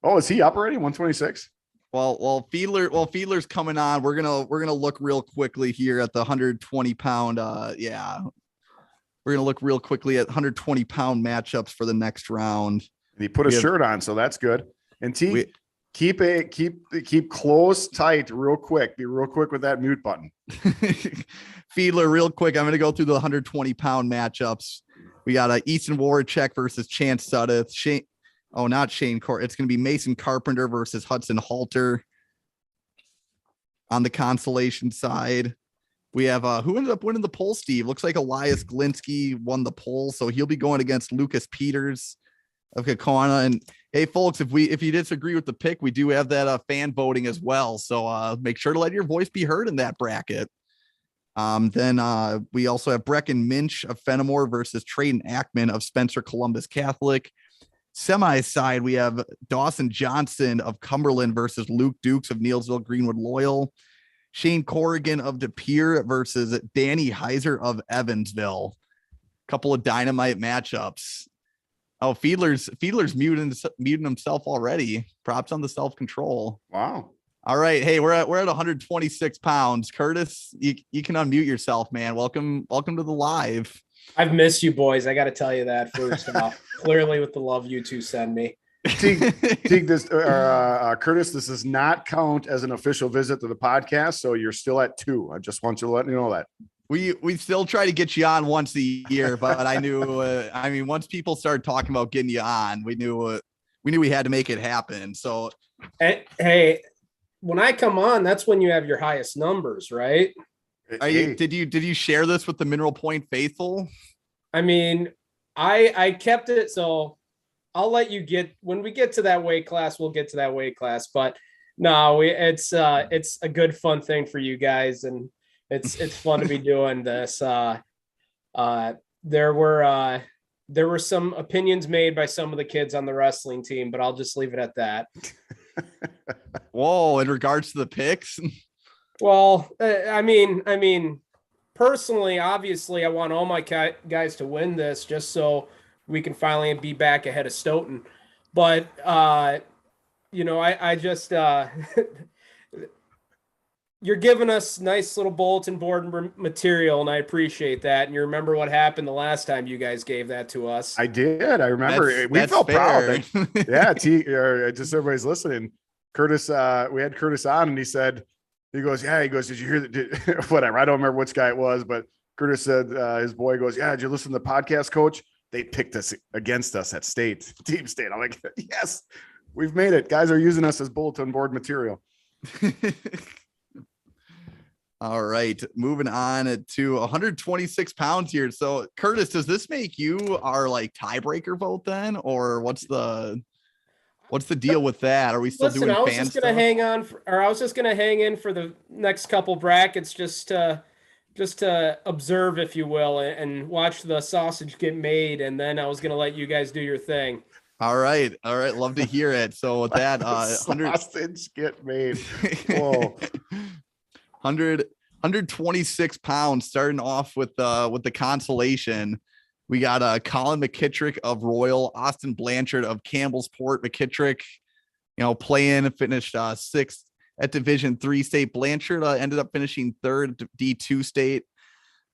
Oh, is he up already? 126. Well, Fiedler's coming on. We're gonna look real quickly here at the 120 pound. We're gonna look real quickly at 120 pound matchups for the next round. And he put a shirt on, so that's good. And keep close, tight, real quick. Be real quick with that mute button. Fiedler, real quick. I'm going to go through the 120 pound matchups. We got Easton Warachek versus Chance Suddith. Not Shane Court. It's going to be Mason Carpenter versus Hudson Halter. On the Consolation side, we have who ended up winning the poll, Steve? Looks like Elias Glinski won the poll, so he'll be going against Lucas Peters of Kakana. And hey, folks, if you disagree with the pick, we do have that fan voting as well. So make sure to let your voice be heard in that bracket. Then we also have Brecken Minch of Fenimore versus Trayden Ackman of Spencer Columbus Catholic. Semi side, we have Dawson Johnson of Cumberland versus Luke Dukes of Nielsville Greenwood Loyal. Shane Corrigan of De Pere versus Danny Heiser of Evansville. Couple of dynamite matchups. Oh, Fiedler's muting himself already. Props on the self-control. Wow. All right. Hey, we're at 126 pounds. Curtis, you can unmute yourself, man. Welcome to the live. I've missed you boys. I got to tell you that first off. Clearly with the love you two send me. Teague, Curtis, this does not count as an official visit to the podcast, so you're still at 2. I just want you to let me know that. We still try to get you on once a year, but I knew, once people started talking about getting you on, we knew we had to make it happen. So, hey, when I come on, that's when you have your highest numbers, right? Did you share this with the Mineral Point faithful? I mean, I kept it, so I'll let you when we get to that weight class, we'll get to that weight class. But no, it's a good fun thing for you guys, and it's fun to be doing this. There were some opinions made by some of the kids on the wrestling team, but I'll just leave it at that. Whoa, in regards to the picks? Well, I mean, personally, obviously, I want all my guys to win this just so we can finally be back ahead of Stoughton. But, I just, you're giving us nice little bulletin board material, and I appreciate that. And you remember what happened the last time you guys gave that to us. I did. I remember. We felt proud. Yeah, just everybody's listening. Curtis, we had Curtis on, and he goes, did you hear that? Whatever. I don't remember which guy it was, but Curtis said his boy goes, yeah, did you listen to the podcast, coach? They picked us against us at Team State. I'm like, yes, we've made it. Guys are using us as bulletin board material. All right, moving on to 126 pounds here. So, Curtis, does this make you our tiebreaker vote then, or what's the deal with that? Are we still doing? I was just gonna hang on, I was just gonna hang in for the next couple brackets, just to observe, if you will, and watch the sausage get made, and then I was gonna let you guys do your thing. All right, love to hear it. So with that, sausage get made. Whoa. 126 pounds, starting off with the consolation. We got Colin McKittrick of Royal, Austin Blanchard of Campbellsport. McKittrick, playing, finished 6th at Division III state. Blanchard ended up finishing 3rd at D2 state.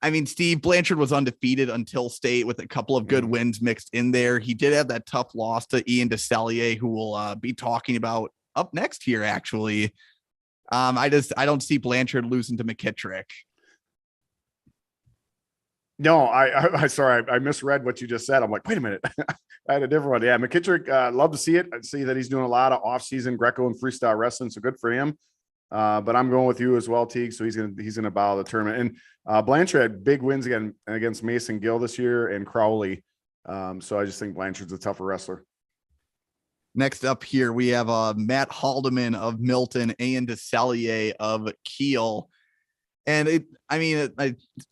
I mean, Steve, Blanchard was undefeated until state with a couple of good wins mixed in there. He did have that tough loss to Ian DeSallier, who we'll be talking about up next here, actually. I don't see Blanchard losing to McKittrick. No, I sorry, I misread what you just said. I'm like, wait a minute, I had a different one. Yeah, McKittrick, love to see it. I see that he's doing a lot of off-season Greco and freestyle wrestling, so good for him. But I'm going with you as well, Teague. So he's gonna bow the tournament. And Blanchard had big wins again against Mason Gill this year and Crowley. So I just think Blanchard's a tougher wrestler. Next up here, we have Matt Haldeman of Milton, Ian DeSallier of Kiel. And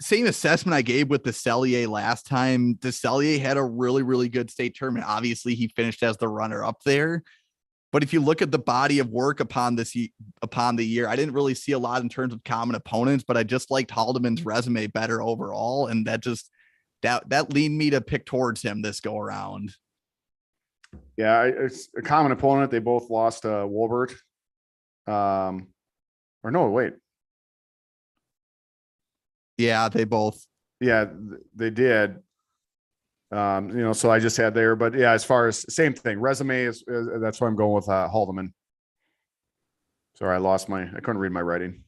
same assessment I gave with DeSallier last time. DeSallier had a really, really good state tournament. Obviously, he finished as the runner up there. But if you look at the body of work upon the year, I didn't really see a lot in terms of common opponents, but I just liked Haldeman's resume better overall. And that leaned me to pick towards him this go around. Yeah, it's a common opponent. They both lost to Wolbert. Or no, wait. Yeah, they both. Yeah, they did. So I just had there, but yeah, as far as same thing, resume is that's why I'm going with Haldeman. Sorry, I couldn't read my writing.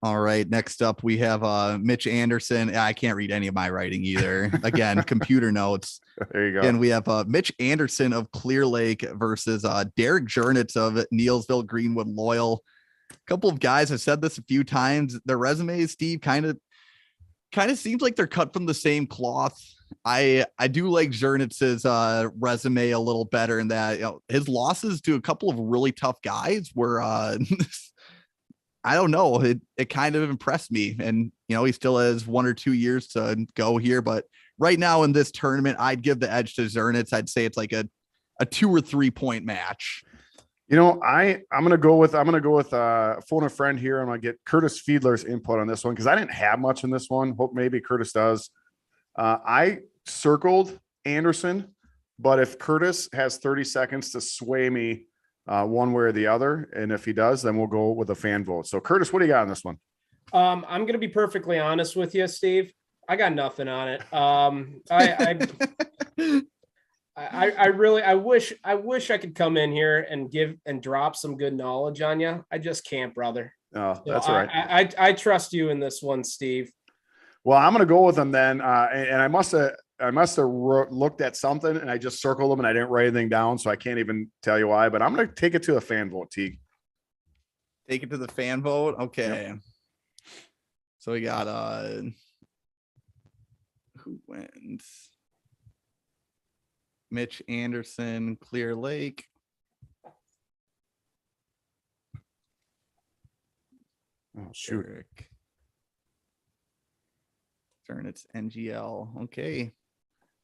All right, next up we have Mitch Anderson. I can't read any of my writing either. Again, computer notes. There you go. And we have Mitch Anderson of Clear Lake versus Derek Gernitz of Nielsville, Greenwood, Loyal. A couple of guys have said this a few times. Their resumes, Steve, kind of seems like they're cut from the same cloth. I do like Gernitz's resume a little better in that his losses to a couple of really tough guys were I don't know. It kind of impressed me. And, he still has 1 or 2 years to go here. But right now in this tournament, I'd give the edge to Gernitz. I'd say it's like a 2 or 3 point match. I'm going to go with phone a friend here. I'm going to get Curtis Fiedler's input on this one because I didn't have much in this one. Hope maybe Curtis does. I circled Anderson, but if Curtis has 30 seconds to sway me one way or the other, and if he does, then we'll go with a fan vote. So Curtis, what do you got on this one? I'm going to be perfectly honest with you, Steve. I got nothing on it. I really wish I could come in here and give and drop some good knowledge on you. I just can't, brother. Oh, So that's all right. I trust you in this one, Steve. Well, I'm going to go with them then. And I must have looked at something and I just circled them and I didn't write anything down. So I can't even tell you why, but I'm going to take it to a fan vote, Teague. Take it to the fan vote. Okay. Yep. So we got, who wins? Mitch Anderson, Clear Lake. Oh, shoot. Gernitz, NGL. Okay.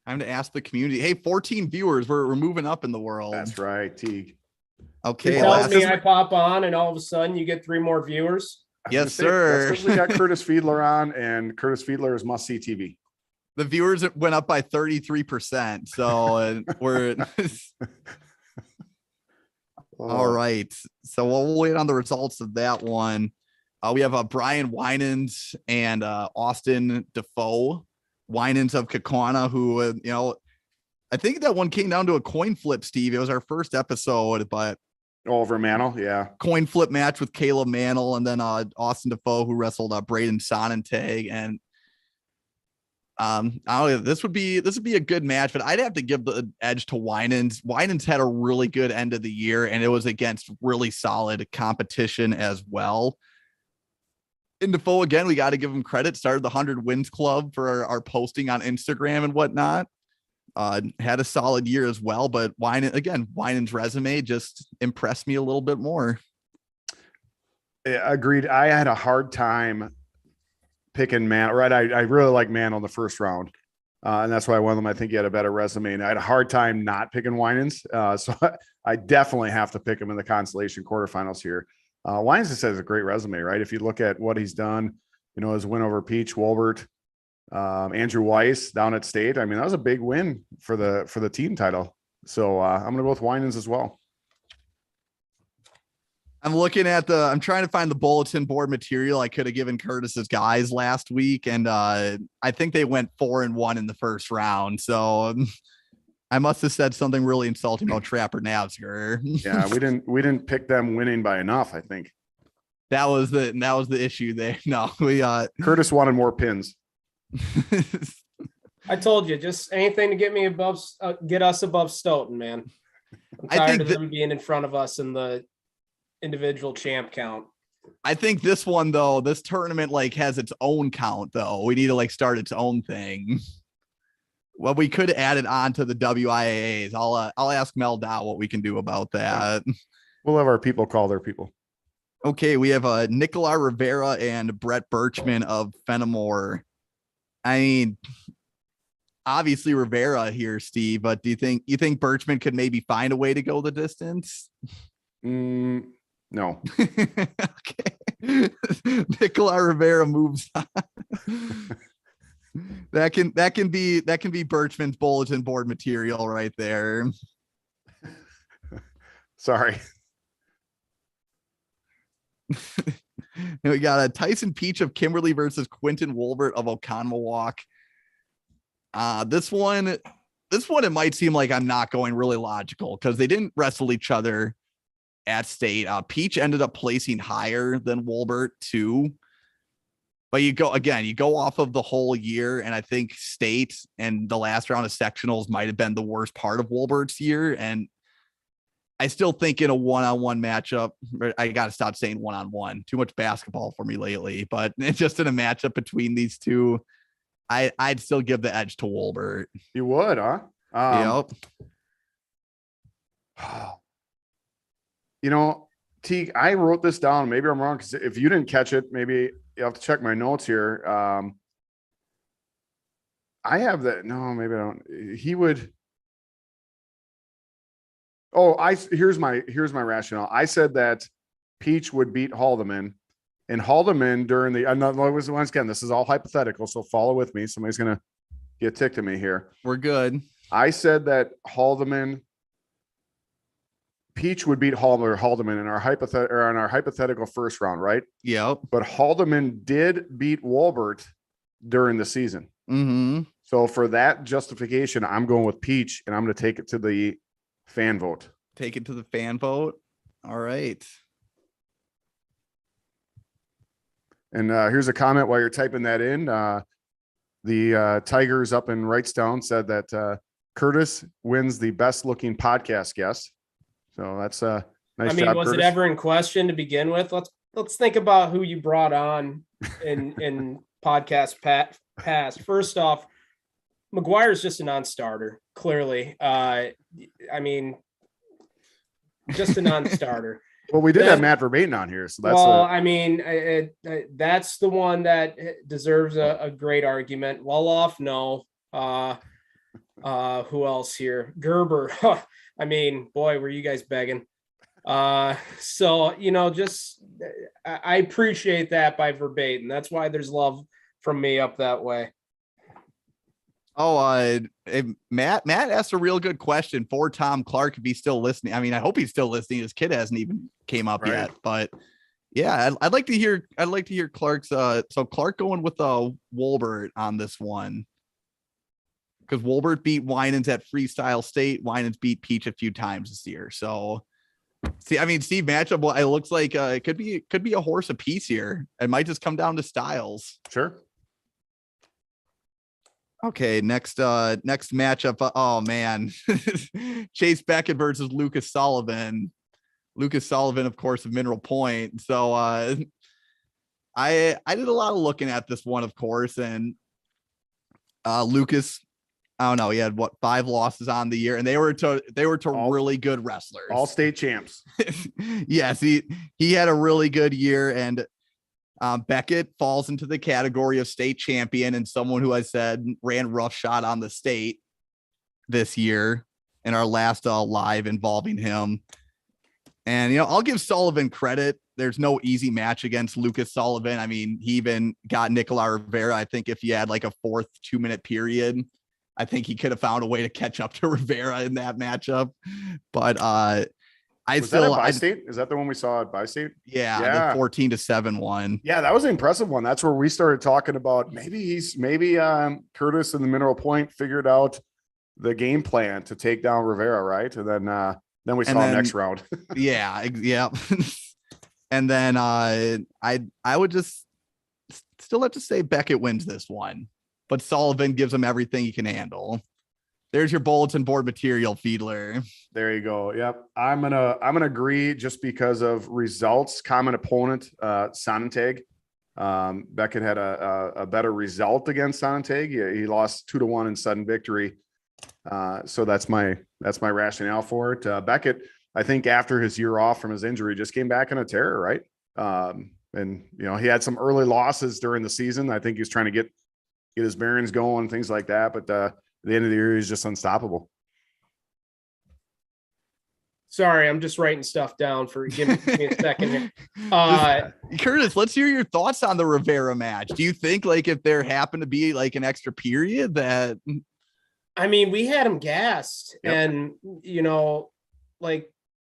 Time to ask the community. Hey, 14 viewers. We're moving up in the world. That's right, Teague. Okay. You tell me I pop on and all of a sudden you get 3 more viewers. Yes, sir. That's because we got Curtis Fiedler on, and Curtis Fiedler is must-see TV. The viewers went up by 33%. So we're all right. So we'll wait on the results of that one. We have Brian Winans and Austin Defoe. Winans of Kakwana, who, I think that one came down to a coin flip, Steve. It was our first episode, but over Mantle, yeah. Coin flip match with Caleb Mantle, and then Austin Defoe, who wrestled Braden Sonnentag. And this would be a good match, but I'd have to give the edge to Winans. Winans had a really good end of the year, and it was against really solid competition as well. And Defoe, again, we got to give him credit. Started the 100 Wins Club for our posting on Instagram and whatnot. Had a solid year as well, but Winans' resume just impressed me a little bit more. Yeah, agreed. I had a hard time picking Man. Right, I really like Man on the first round, and that's why I won them. I think he had a better resume, and I had a hard time not picking Winans. So I definitely have to pick him in the consolation quarterfinals here. Winans just has a great resume, right? If you look at what he's done, his win over Peach, Wolbert, Andrew Weiss down at State. I mean, that was a big win for the team title. So I'm going to go with Winans as well. I'm trying to find the bulletin board material I could have given Curtis's guys last week. And I think they went 4-1 in the first round. So I must have said something really insulting about Trapper Navsger. Yeah, we didn't pick them winning by enough, I think. That was the issue there. No, Curtis wanted more pins. I told you, just anything to get us above Stoughton, man. I'm tired of them being in front of us in the individual champ count. I think this one, though, this tournament has its own count, though. We need to start its own thing. Well, we could add it on to the WIAAs. I'll ask Mel Dow what we can do about that. We'll have our people call their people. Okay, we have Nikolai Rivera and Brett Birchman of Fenimore. I mean, obviously Rivera here, Steve, but do you think Birchman could maybe find a way to go the distance? No. Okay. Nikolai Rivera moves on. That can be Birchman's bulletin board material right there. Sorry. And we got a Tyson Peach of Kimberly versus Quentin Wolbert of Oconomowoc. This one, it might seem like I'm not going really logical because they didn't wrestle each other at State. Peach ended up placing higher than Wolbert too. But you go off of the whole year, and I think State and the last round of sectionals might have been the worst part of Wolbert's year. And I still think in a one-on-one matchup, I got to stop saying one-on-one. Too much basketball for me lately. But just in a matchup between these two, I'd still give the edge to Wolbert. You would, huh? Yep. Teague, I wrote this down. Maybe I'm wrong because if you didn't catch it, maybe you have to check my notes here. I have that. No, maybe I don't. He would. Oh, here's my rationale. I said that Peach would beat Haldeman, and Haldeman during the once again, this is all hypothetical, so follow with me. Somebody's gonna get ticked at me here. We're good. I said that Peach would beat Haldeman in our hypothetical first round, right? Yep. But Haldeman did beat Wolbert during the season. Mm-hmm. So for that justification, I'm going with Peach, and I'm going to take it to the fan vote. Take it to the fan vote. All right. And here's a comment while you're typing that in. The Tigers up in Wrightstown said that Curtis wins the best looking podcast guest. So that's a nice job. Was Curtis. it ever in question to begin with? Let's think about who you brought on in podcast past. First off, McGuire's just a non-starter, clearly. Just a non-starter. Well, we did have Matt Verbatim on here, so that's that's the one that deserves a great argument. Wolof, no. Who else here? Gerber. Boy, were you guys begging. So I appreciate that by Verbatim. That's why there's love from me up that way. Oh, Matt asked a real good question for Tom Clark if he's still listening. I mean, I hope he's still listening. His kid hasn't even came up yet, but yeah, I'd like to hear Clark's. So Clark going with Wolbert on this one, because Wolbert beat Winans at Freestyle State. Winans beat Peach a few times this year. So Steve matchup. It looks like it could be a horse apiece here. It might just come down to styles. Sure. Okay, next matchup. Oh man, Chase Beckett versus Lucas Sullivan. Lucas Sullivan, of course, of Mineral Point. So I did a lot of looking at this one, of course, and Lucas, I don't know, he had 5 losses on the year, and they were to really good wrestlers, all state champs. Yes, he had a really good year, and Beckett falls into the category of state champion and someone who I said ran roughshod on the state this year in our last live involving him. And, I'll give Sullivan credit. There's no easy match against Lucas Sullivan. I mean, he even got Nicolas Rivera. I think if he had like a 4th 2-minute period, I think he could have found a way to catch up to Rivera in that matchup. But, Is that the one we saw at Bi-State? Yeah. The 14-7 one. Yeah, that was an impressive one. That's where we started talking about maybe Curtis and the Mineral Point figured out the game plan to take down Rivera, right? And then we saw next round. Yeah. And then I would just still have to say Beckett wins this one, but Sullivan gives him everything he can handle. There's your bulletin board material, Fiedler. There you go. Yep. I'm gonna agree just because of results. Common opponent, Sonnentag. Beckett had a better result against Sonnentag. He lost 2-1 in sudden victory. So that's my rationale for it. Beckett, I think after his year off from his injury, just came back in a terror, right? And he had some early losses during the season. I think he was trying to get his bearings going, things like that. But at the end of the year, he's just unstoppable. Sorry, I'm just writing stuff down give me a second here. Curtis, let's hear your thoughts on the Rivera match. Do you think if there happened to be an extra period that? We had him gassed, yep. And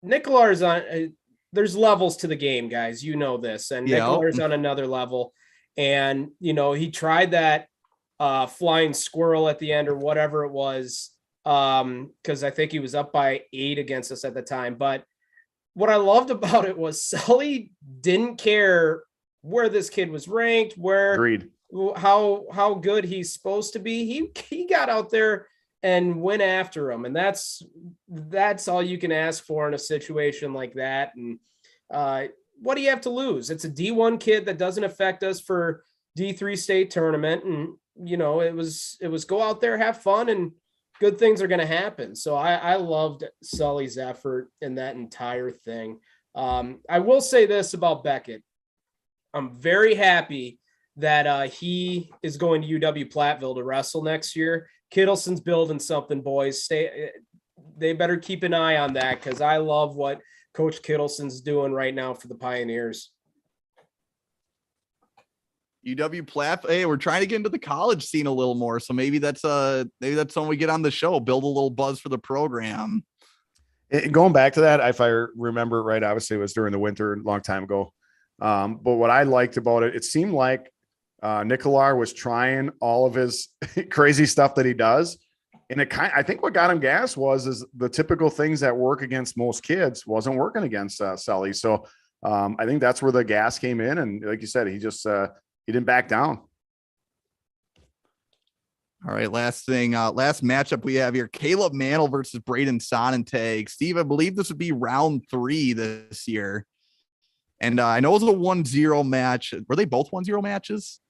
Nicolas on. There's levels to the game, guys. You know this, and yep. Nicolas on another level, and he tried that flying squirrel at the end or whatever it was. Because I think he was up by 8 against us at the time. But what I loved about it was Sully didn't care where this kid was ranked, how good he's supposed to be. He got out there and went after him, and that's all you can ask for in a situation like that. And what do you have to lose? It's a D1 kid that doesn't affect us for D3 state tournament, and it was go out there, have fun, and good things are going to happen. So I loved Sully's effort in that entire thing. I will say this about Beckett. I'm very happy that he is going to UW Platteville to wrestle next year. Kittleson's building something, boys. They better keep an eye on that, because I love what Coach Kittleson's doing right now for the Pioneers. UW Platt. Hey, we're trying to get into the college scene a little more. So maybe that's something we get on the show, build a little buzz for the program. Going back to that, if I remember right, obviously it was during the winter, a long time ago. But what I liked about it, it seemed like Nicolar was trying all of his crazy stuff that he does. And I think what got him gas is the typical things that work against most kids wasn't working against Sully. So I think that's where the gas came in. And like you said, he just, he didn't back down. All right, last matchup we have here, Caleb Mantle versus Braden Sonnentag. Steve, I believe this would be round 3 this year. And I know it was a 1-0 match. Were they both 1-0 matches?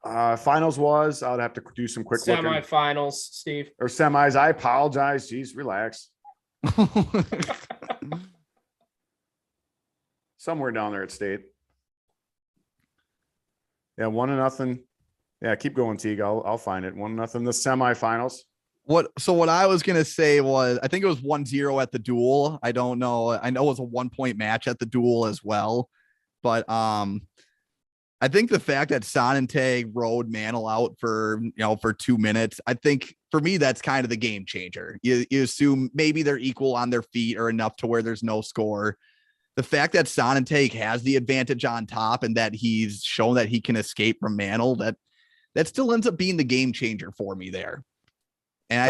Finals was, I'd have to do some quick semifinals, Steve. Or semis. I apologize. Jeez, relax. Somewhere down there at state. Yeah, 1-0. Yeah, keep going, Teague. I'll find it. 1-0. The semifinals. What I was gonna say was I think it was 1-0 at the duel. I don't know. I know it was a 1-point match at the duel as well. But I think the fact that Sonnentag rode Mantle out for 2 minutes, I think for me that's kind of the game changer. You assume maybe they're equal on their feet or enough to where there's no score. The fact that Sonnentag has the advantage on top and that he's shown that he can escape from Mantle, that still ends up being the game changer for me there. And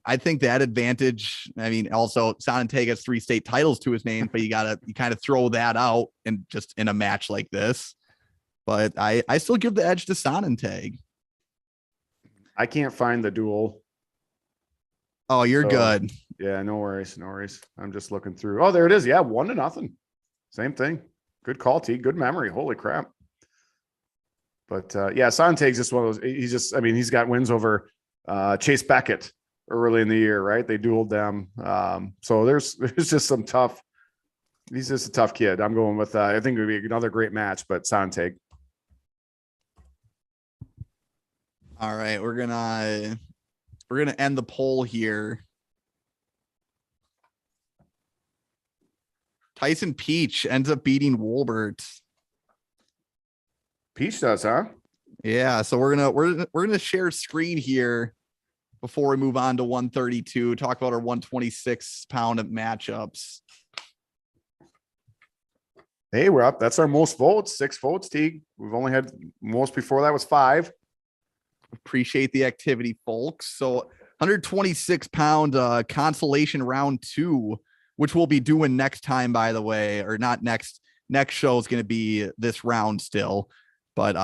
I think that advantage, I mean, also Sonnentag has 3 state titles to his name, but you kind of throw that out and just in a match like this. But I still give the edge to Sonnentag. I can't find the duel. Oh, you're good. Yeah, no worries. No worries. I'm just looking through. Oh, there it is. Yeah, 1-0. Same thing. Good call, T. Good memory. Holy crap. But yeah, Sonnentag's just one of those. He's got wins over Chase Beckett early in the year, right? They dueled them. So there's just some tough. He's just a tough kid. I'm going with. I think it would be another great match, but Sonnentag. All right, we're gonna end the poll here. Tyson Peach ends up beating Wolbert. Peach does, huh? Yeah, so we're gonna share screen here before we move on to 132. Talk about our 126-pound matchups. Hey, we're up. That's our most votes. 6 votes, Teague. We've only had most before that was 5. Appreciate the activity, folks. So 126-pound consolation round 2, which we'll be doing next time, by the way, or not next show is going to be this round still. But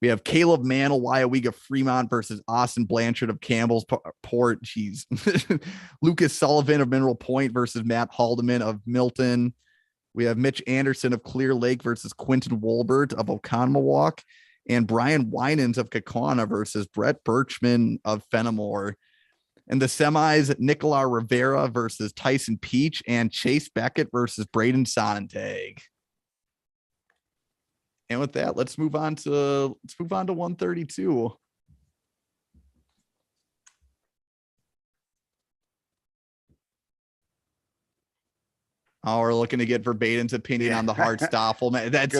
we have Caleb Mantle, Wyatt Fremont versus Austin Blanchard of Campbell's Port. Jeez. Lucas Sullivan of Mineral Point versus Matt Haldeman of Milton. We have Mitch Anderson of Clear Lake versus Quentin Wolbert of Oconomowoc. And Brian Winans of Kakana versus Brett Birchman of Fenimore. In the semis, Nicolas Rivera versus Tyson Peach and Chase Beckett versus Braden Sonnentag. And with that, let's move on to 132. Oh, we're looking to get Verbatim's opinion on the hard Stoffel. That's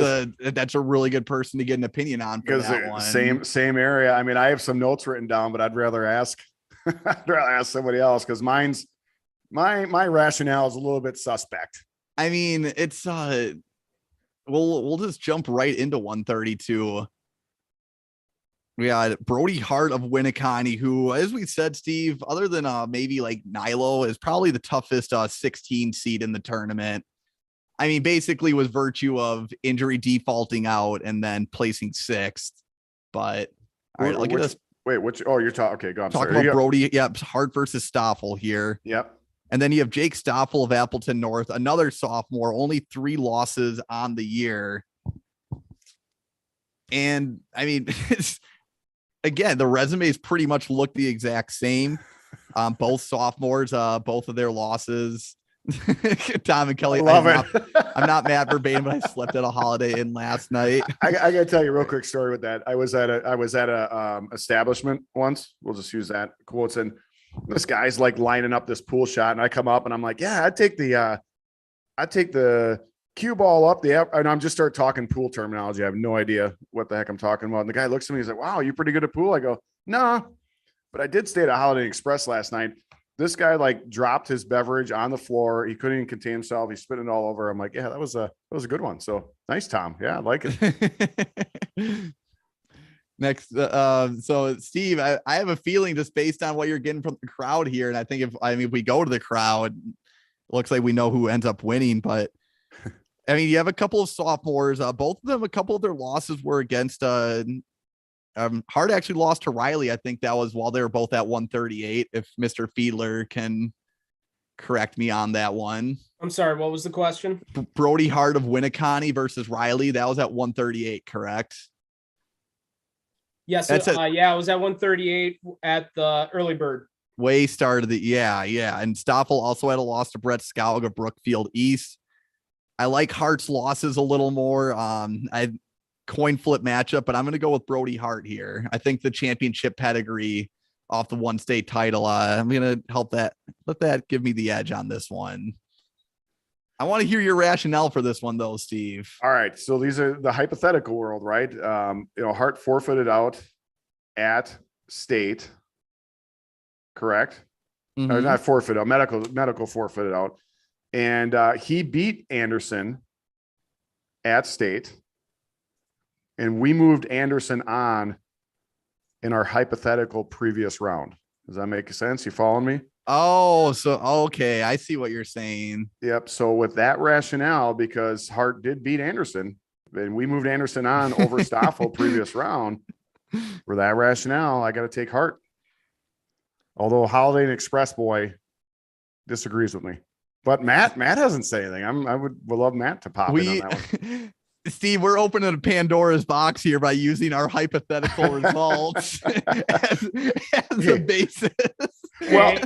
a really good person to get an opinion on for that one. Same area. I mean, I have some notes written down, but I'd rather ask somebody else because my rationale is a little bit suspect. I mean, it's we'll just jump right into 132. We got Brody Hart of Winneconne, who, as we said, Steve, other than maybe like Nilo, is probably the toughest 16 seed in the tournament. I mean, basically was virtue of injury defaulting out and then placing 6th. But all right, look at this. Wait, you're talking. Okay, go on. Talk about Brody. Yep, Hart versus Stoffel here. Yep. And then you have Jake Stoffel of Appleton North, another sophomore, only 3 losses on the year. And I mean, again, the resumes pretty much look the exact same. Both sophomores, both of their losses. Tom and Kelly. I'm not Matt Verbatim, but I slept at a Holiday Inn last night. I gotta tell you a real quick story with that. I was at a establishment once. We'll just use that quotes. And this guy's like lining up this pool shot, and I come up and I'm like, yeah, I'd take the cue ball up the app, and I'm just start talking pool terminology. I have no idea what the heck I'm talking about. And the guy looks at me, he's like, wow, you pretty good at pool? I go, nah, but I did stay at a Holiday Inn Express last night. This guy like dropped his beverage on the floor. He couldn't even contain himself. He spit it all over. I'm like, yeah, that was a good one. So nice, Tom. Yeah, I like it. Next, so Steve, I have a feeling just based on what you're getting from the crowd here, and I think if we go to the crowd, it looks like we know who ends up winning. But I mean, you have a couple of sophomores. Both of them, a couple of their losses were against. Hart actually lost to Riley. I think that was while they were both at 138. If Mr. Fiedler can correct me on that one. I'm sorry, what was the question? Brody Hart of Winneconne versus Riley. That was at 138, correct? Yes, I was at 138 at the early bird. Way start of the yeah. And Stoffel also had a loss to Brett Scoug of Brookfield East. I like Hart's losses a little more. I coin flip matchup, but I'm going to go with Brody Hart here. I think the championship pedigree off the one state title. I'm going to let that give me the edge on this one. I want to hear your rationale for this one though, Steve. All right. So these are the hypothetical world, right? Hart forfeited out at state, correct? Mm-hmm. Or not forfeited out, medical forfeited out. And he beat Anderson at state. And we moved Anderson on in our hypothetical previous round. Does that make sense? You following me? Oh, so okay. I see what you're saying. Yep. So with that rationale, because Hart did beat Anderson, and we moved Anderson on over Stoffel previous round, for that rationale, I got to take Hart. Although Holiday Inn Express boy disagrees with me. But Matt hasn't said anything. I would love Matt to pop in on that one. Steve, we're opening a Pandora's box here by using our hypothetical results as a basis. Well,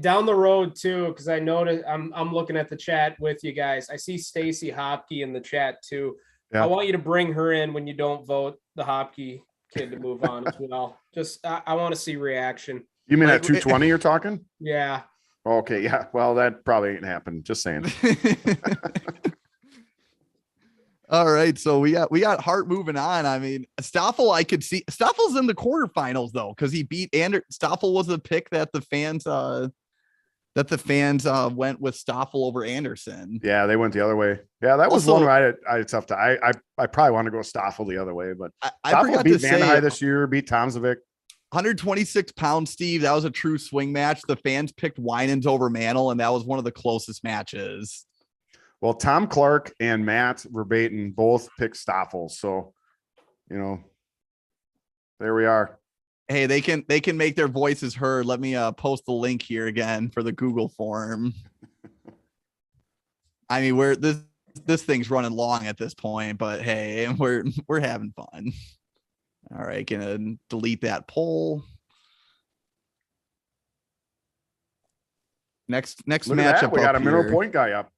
down the road too, because I noticed I'm looking at the chat with you guys. I see Stacy Hopke in the chat too. Yeah. I want you to bring her in when you don't vote the Hopke kid to move on as well. Just I want to see reaction. You mean at 220 you're talking? Yeah. Okay, yeah. Well, that probably ain't happened. Just saying. All right, so we got Hart moving on. I mean, Stoffel, I could see Stoffel's in the quarterfinals though, because he beat Stoffel was the pick that the fans went with Stoffel over Anderson. Yeah, they went the other way. Yeah, that was also, one I tough to. I probably want to go Stoffel the other way, but I forgot beat to say Van this year, beat Tomzovic. 126 pounds, Steve. That was a true swing match. The fans picked Winans over Mantle, and that was one of the closest matches. Well, Tom Clark and Matt Verbatim both picked Stoffel. So, there we are. Hey, they can make their voices heard. Let me post the link here again for the Google form. I mean, this thing's running long at this point, but hey, we're having fun. All right, gonna delete that poll. Next matchup. We got a middle point guy up.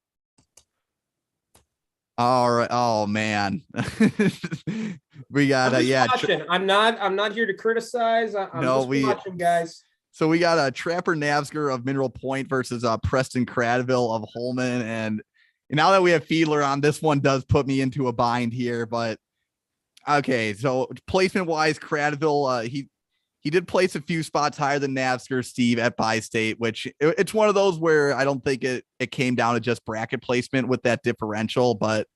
All right. Oh man. We got I'm not here to criticize. I'm just watching, guys. So we got a Trapper Navsger of Mineral Point versus Preston Cradville of Holman. And now that we have Fiedler on, this one does put me into a bind here. But okay, so placement wise, Cradville, he did place a few spots higher than Navsger, Steve, at Bi-State, which it's one of those where I don't think it came down to just bracket placement with that differential, but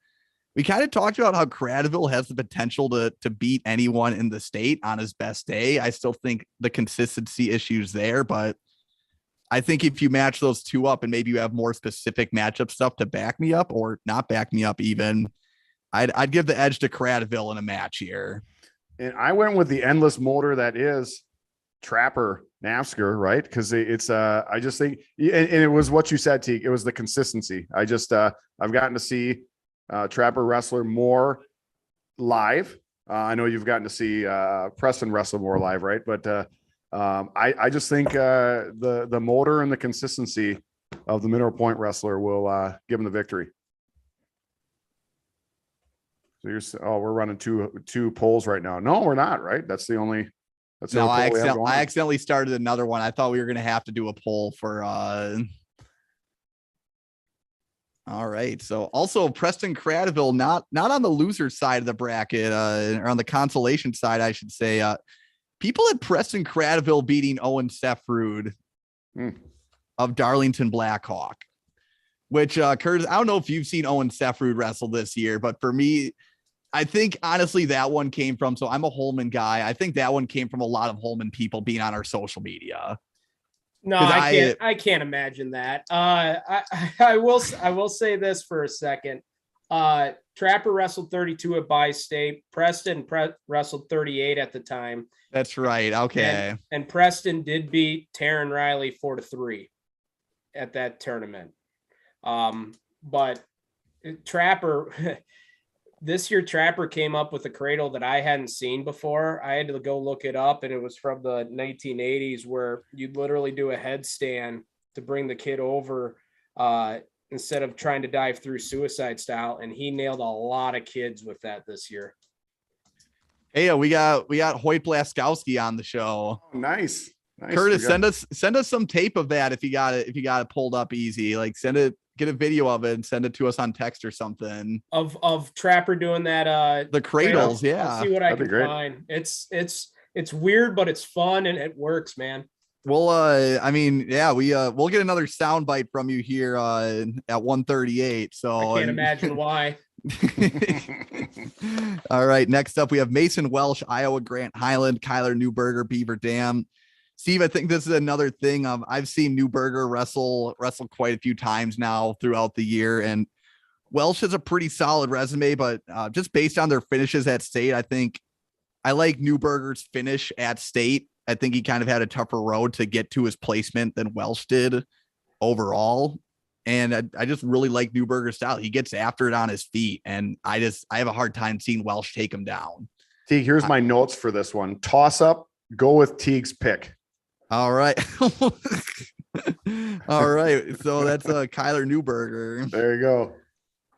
we kind of talked about how Cradville has the potential to beat anyone in the state on his best day. I still think the consistency issues there, but I think if you match those two up and maybe you have more specific matchup stuff to back me up or not back me up even, I'd give the edge to Cradville in a match here. And I went with the endless motor that is Trapper Navsger, right? Because it's I just think, and it was what you said, Teague. It was the consistency. I just I've gotten to see Trapper wrestler more live. I know you've gotten to see Preston wrestle more live, right? But I just think the motor and the consistency of the Mineral Point wrestler will give him the victory. So we're running two polls right now. No, we're not, right? That's the only. No, I accidentally started another one. I thought we were going to have to do a poll for. All right. So also Preston Cradaville, not on the loser side of the bracket, or on the consolation side, I should say. People at Preston Cradaville beating Owen Seffrud of Darlington Blackhawk, which Curtis, I don't know if you've seen Owen Seffrud wrestle this year, but for me, I think honestly that one came from, so I'm a Holman guy. I think that one came from a lot of Holman people being on our social media. No, I can't imagine that. I will say this for a second. Trapper wrestled 32 at Bi-State. Preston wrestled 38 at the time. That's right. Okay. And Preston did beat Taryn Riley 4-3 at that tournament. But Trapper this year, Trapper came up with a cradle that I hadn't seen before. I had to go look it up, and it was from the 1980s, where you'd literally do a headstand to bring the kid over instead of trying to dive through suicide style. And he nailed a lot of kids with that this year. Hey, we got Hoyt Blaskowski on the show. Oh, nice. Curtis, send us some tape of that if you got it pulled up easy. Like get a video of it and send it to us on text or something. Of Trapper doing that the cradles, yeah. I'll see what I can find. It's weird, but it's fun and it works, man. Well, I mean, yeah, we'll get another soundbite from you here at 1:38. So I can't imagine why. All right, next up we have Mason Welsh, Iowa Grant Highland, Kyler Newberger, Beaver Dam. Steve, I think this is another thing. I've seen Newberger wrestle quite a few times now throughout the year, and Welsh has a pretty solid resume, but just based on their finishes at state, I think I like Newberger's finish at state. I think he kind of had a tougher road to get to his placement than Welsh did overall. And I just really like Newberger's style. He gets after it on his feet, and I have a hard time seeing Welsh take him down. Teague, here's my notes for this one. Toss up, go with Teague's pick. All right. All right. So that's Kyler Newberger. There you go.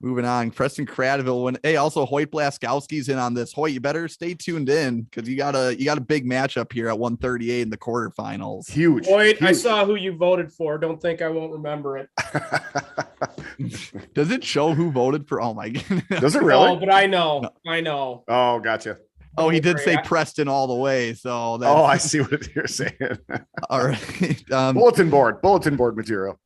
Moving on. Preston Cradaville. Hey, also Hoyt Blaskowski's in on this. Hoyt, you better stay tuned in because you got a big matchup here at 1:38 in the quarterfinals. Huge. Hoyt, I saw who you voted for. Don't think I won't remember it. Does it show who voted for? Oh my goodness. Does it really? Oh, but I know. No. I know. Oh, gotcha. Oh, he did say Preston all the way. So that's... I see what you're saying. All right. Bulletin board material.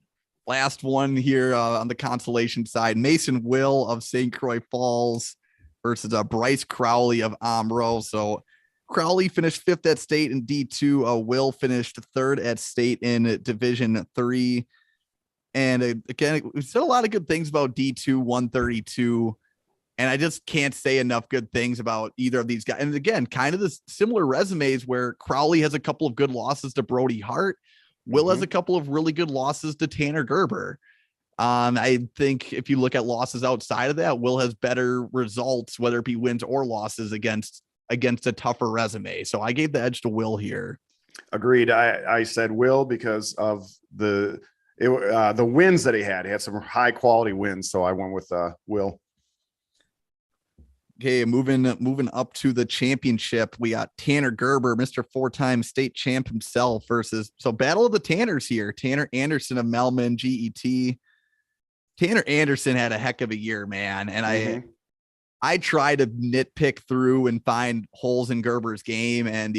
Last one here on the consolation side. Mason Will of St. Croix Falls versus Bryce Crowley of Omro. So Crowley finished 5th at state in D2. Will finished 3rd at state in Division 3. And again, we said a lot of good things about D2 132. And I just can't say enough good things about either of these guys. And again, kind of the similar resumes where Crowley has a couple of good losses to Brody Hart. Will has a couple of really good losses to Tanner Gerber. I think if you look at losses outside of that, Will has better results, whether it be wins or losses against a tougher resume. So I gave the edge to Will here. Agreed. I said Will because of the wins that he had. He had some high quality wins. So I went with Will. Okay, moving up to the championship, we got Tanner Gerber, Mr. 4-time state champ himself, versus battle of the Tanners here. Tanner Anderson of Melman GET. Tanner Anderson had a heck of a year, man, and I try to nitpick through and find holes in Gerber's game, and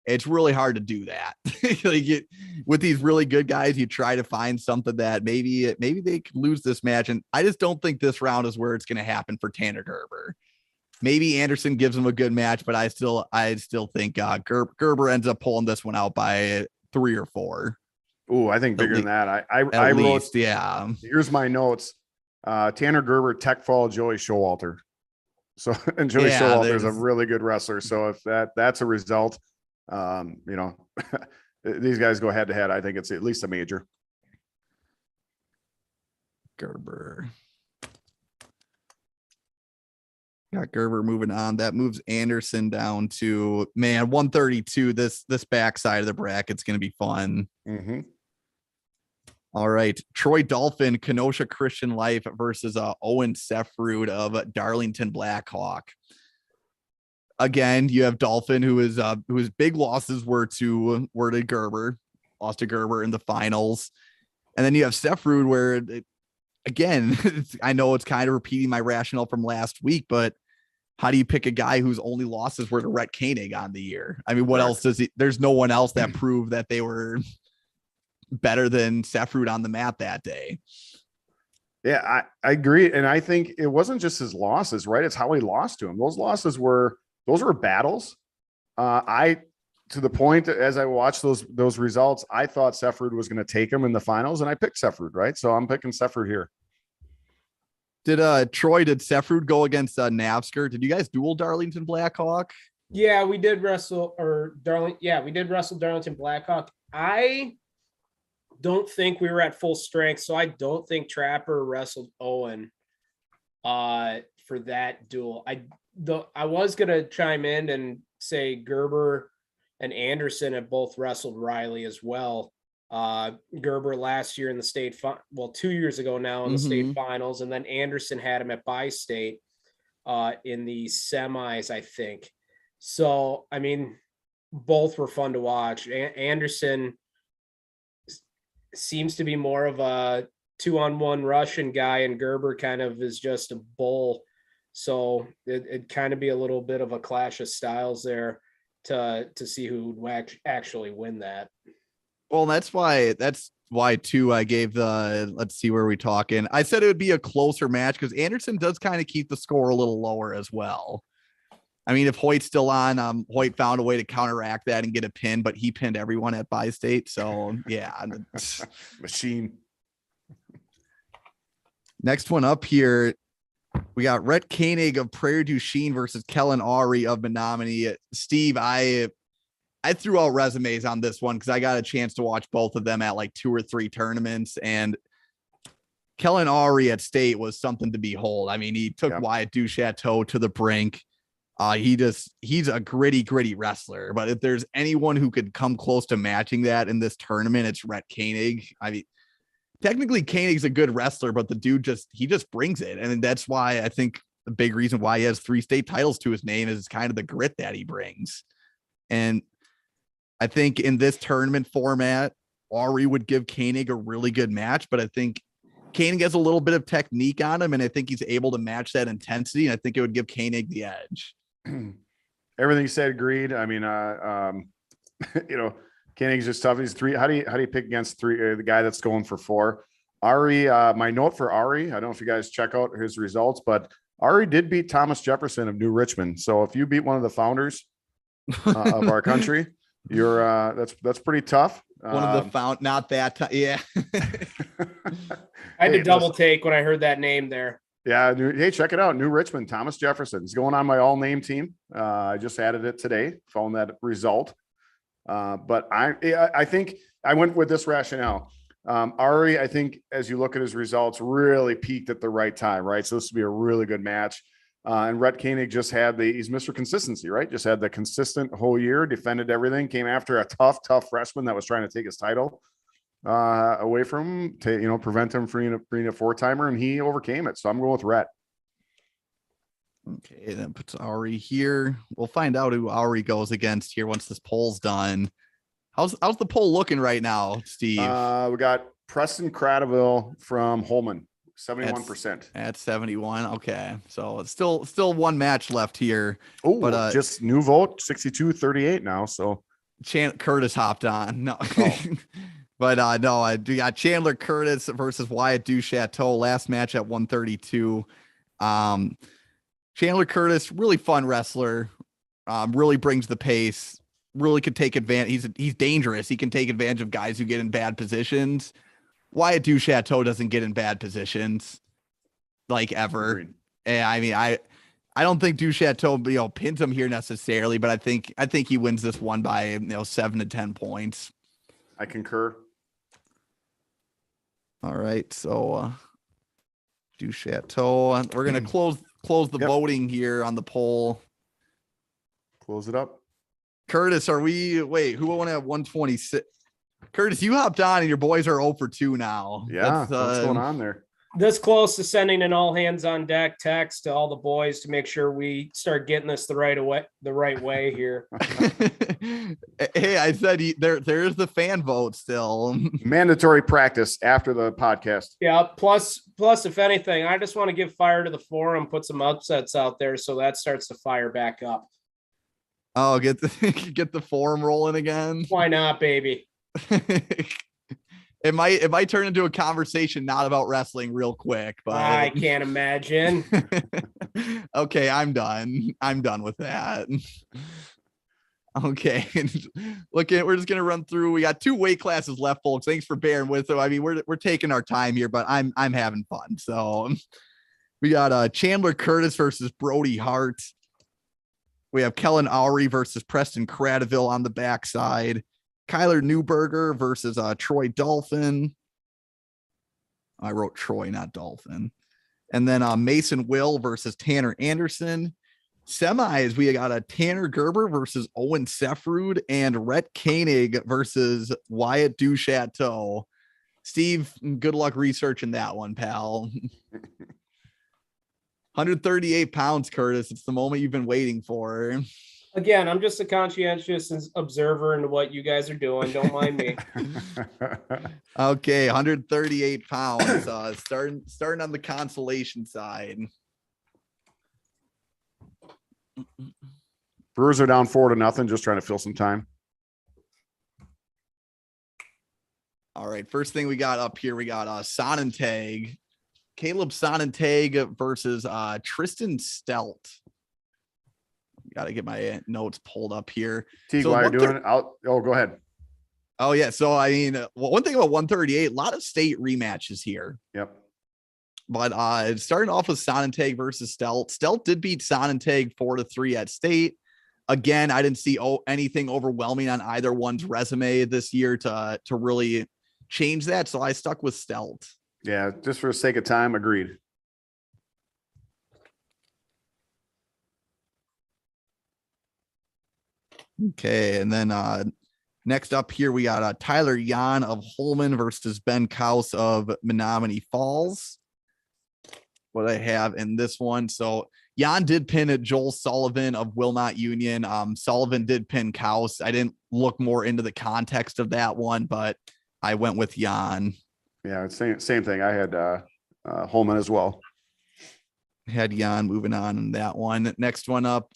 it's really hard to do that. With these really good guys, you try to find something that maybe they could lose this match. And I just don't think this round is where it's going to happen for Tanner Gerber. Maybe Anderson gives him a good match, but I still think Gerber ends up pulling this one out by 3 or 4. Ooh, I think bigger than that. I wrote, yeah. Here's my notes. Tanner Gerber, Tech Fall, Joey Showalter. So, and Joey Showalter is a really good wrestler. So if that's a result, these guys go head to head. I think it's at least a major. Gerber. Got Gerber moving on. That moves Anderson down to 132. This backside of the bracket's going to be fun. All right. Troy Dolphin, Kenosha Christian Life versus Owen Seffrud of Darlington Blackhawk. Again, you have Dolphin, whose big losses were to Gerber, lost to Gerber in the finals. And then you have Seffrud, where again, I know it's kind of repeating my rationale from last week, but how do you pick a guy whose only losses were to Rhett Koenig on the year? I mean, what else does he? There's no one else that proved that they were better than Sefrud on the mat that day. Yeah, I agree. And I think it wasn't just his losses, right? It's how he lost to him. Those were battles. To the point that as I watched those results, I thought Sefrud was going to take him in the finals, and I picked Sefrud, right? So I'm picking Sefrud here. Did Sefrud go against Navsker? Did you guys duel Darlington Blackhawk? Yeah, we did wrestle we did wrestle Darlington Blackhawk. I don't think we were at full strength, so I don't think Trapper wrestled Owen for that duel. I was gonna chime in and say Gerber and Anderson have both wrestled Riley as well. Gerber last year in the 2 years ago now in the state finals, and then Anderson had him at Bi-State in the semis, I think. So, I mean, both were fun to watch. Anderson seems to be more of a 2-on-1 Russian guy, and Gerber kind of is just a bull. So it'd kind of be a little bit of a clash of styles there to see who would actually win that. Well, that's why too, I gave let's see where we talking. I said it would be a closer match because Anderson does kind of keep the score a little lower as well. I mean, if Hoyt's still on, Hoyt found a way to counteract that and get a pin, but he pinned everyone at Bi-State. So yeah. Machine. Next one up here, we got Rhett Koenig of Prairie du Chien versus Kellen Aubrey of Menomonie. Steve, I threw out resumes on this one because I got a chance to watch both of them at like 2 or 3 tournaments, and Kellen Aubrey at state was something to behold. I mean, he took Wyatt Duchateau to the brink. He's a gritty wrestler, but if there's anyone who could come close to matching that in this tournament, it's Rhett Koenig. I mean, technically Koenig's a good wrestler, but the dude just brings it. And that's why I think the big reason why he has 3 state titles to his name is kind of the grit that he brings. And I think in this tournament format, Aubrey would give Koenig a really good match, but I think Koenig has a little bit of technique on him, and I think he's able to match that intensity, and I think it would give Koenig the edge. Everything you said, agreed. I mean, Koenig's just tough. He's 3. How do you pick against 3? The guy that's going for 4. Ari, my note for Ari, I don't know if you guys check out his results, but Ari did beat Thomas Jefferson of New Richmond. So if you beat one of the founders of our country, you're that's pretty tough. One of the not that yeah. I had to double take when I heard that name there. Yeah, hey, check it out. New Richmond, Thomas Jefferson. He's going on my all-name team. I just added it today, found that result. But I think I went with this rationale. Ari, I think as you look at his results, really peaked at the right time, right? So this would be a really good match. And Rhett Koenig just he's Mr. Consistency, right? Just had the consistent whole year, defended everything, came after a tough freshman that was trying to take his title away from him to, prevent him from being a 4-timer, and he overcame it. So I'm going with Rhett. Okay, then puts Ari here. We'll find out who Ari goes against here once this poll's done. How's the poll looking right now, Steve? We got Preston Cradaville from Holman, 71%. At 71. Okay, so it's still one match left here. Oh, but just new vote, 62-38 now. So Curtis hopped on. No. Oh. But no, I do got Chandler Curtis versus Wyatt Duchateau, last match at 132. Chandler Curtis, really fun wrestler, really brings the pace, really could take advantage. He's dangerous. He can take advantage of guys who get in bad positions. Wyatt Duchateau doesn't get in bad positions like ever. Agreed. And I mean, I don't think Duchateau, pins him here necessarily, but I think he wins this one by 7 to 10 points. I concur. All right, so Duchateau. We're gonna close the voting here on the poll. Close it up. Curtis, who won at 126? Curtis, you hopped on and your boys are 0 for 2 now. Yeah, what's going on there? this close to sending an all hands on deck text to all the boys to make sure we start getting this the right way here. Hey, I said there's the fan vote still. Mandatory practice after the podcast. Yeah. Plus, if anything, I just want to give fire to the forum, put some upsets out there so that starts to fire back up. Oh, get the forum rolling again. Why not, baby? It might turn into a conversation not about wrestling real quick, but I can't imagine. Okay, I'm done. I'm done with that. Okay. We're just gonna run through. We got 2 weight classes left, folks. Thanks for bearing with it. I mean, we're taking our time here, but I'm having fun. So we got Chandler Curtis versus Brody Hart. We have Kellen Oury versus Preston Cradaville on the backside. Kyler Newberger versus Troy Dolphin. I wrote Troy, not Dolphin. And then Mason Will versus Tanner Anderson. Semis, we got a Tanner Gerber versus Owen Sefrud and Rhett Koenig versus Wyatt Duchateau. Steve, good luck researching that one, pal. 138 pounds, Curtis. It's the moment you've been waiting for. Again, I'm just a conscientious observer into what you guys are doing. Don't mind me. Okay, 138 pounds. Starting on the consolation side. Brewers are down 4-0, just trying to fill some time. All right, first thing we got up here, we got Sonnentag. Caleb Sonnentag versus Tristan Stelt. Got to get my notes pulled up here. Teague, So while you're what doing it, go ahead. Oh, yeah. So, I mean, one thing about 138, a lot of state rematches here. Yep. But starting off with Sonnentag versus Stelt. Stelt did beat Sonnentag 4-3 at state. Again, I didn't see anything overwhelming on either one's resume this year to really change that. So I stuck with Stelt. Yeah, just for the sake of time, agreed. Okay, and then next up here, we got Tyler Yan of Holman versus Ben Kaus of Menomonie Falls. What I have in this one. So Jan did pin at Joel Sullivan of Wilmot Union. Sullivan did pin Kaus. I didn't look more into the context of that one, but I went with Jan. Yeah, it's same thing. I had Holman as well. Had Jan moving on in that one. Next one up,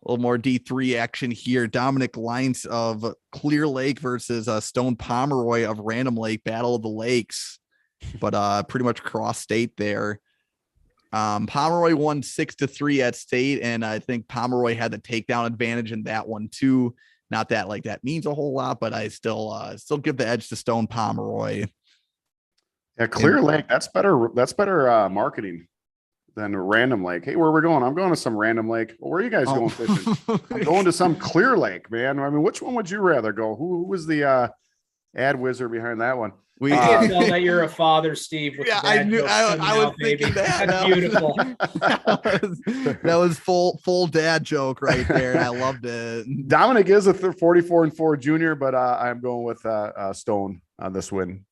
a little more D3 action here. Dominic Lines of Clear Lake versus Stone Pomeroy of Random Lake, Battle of the Lakes, but pretty much cross state there. Pomeroy won 6-3 at state, and I think Pomeroy had the takedown advantage in that one too. Not that like that means a whole lot, but I still give the edge to Stone Pomeroy. Yeah, Clear Lake. That's better. That's better marketing than Random Lake. Hey, where are we going? I'm going to some Random Lake. Well, where are you guys going fishing? I'm going to some Clear Lake, man. I mean, which one would you rather go? Who was the ad wizard behind that one? We can't tell that you're a father, Steve. With Yeah, I knew. I was thinking that. That's beautiful. that was full dad joke right there. I loved it. Dominic is a 44-4 junior, but I'm going with Stone on this win.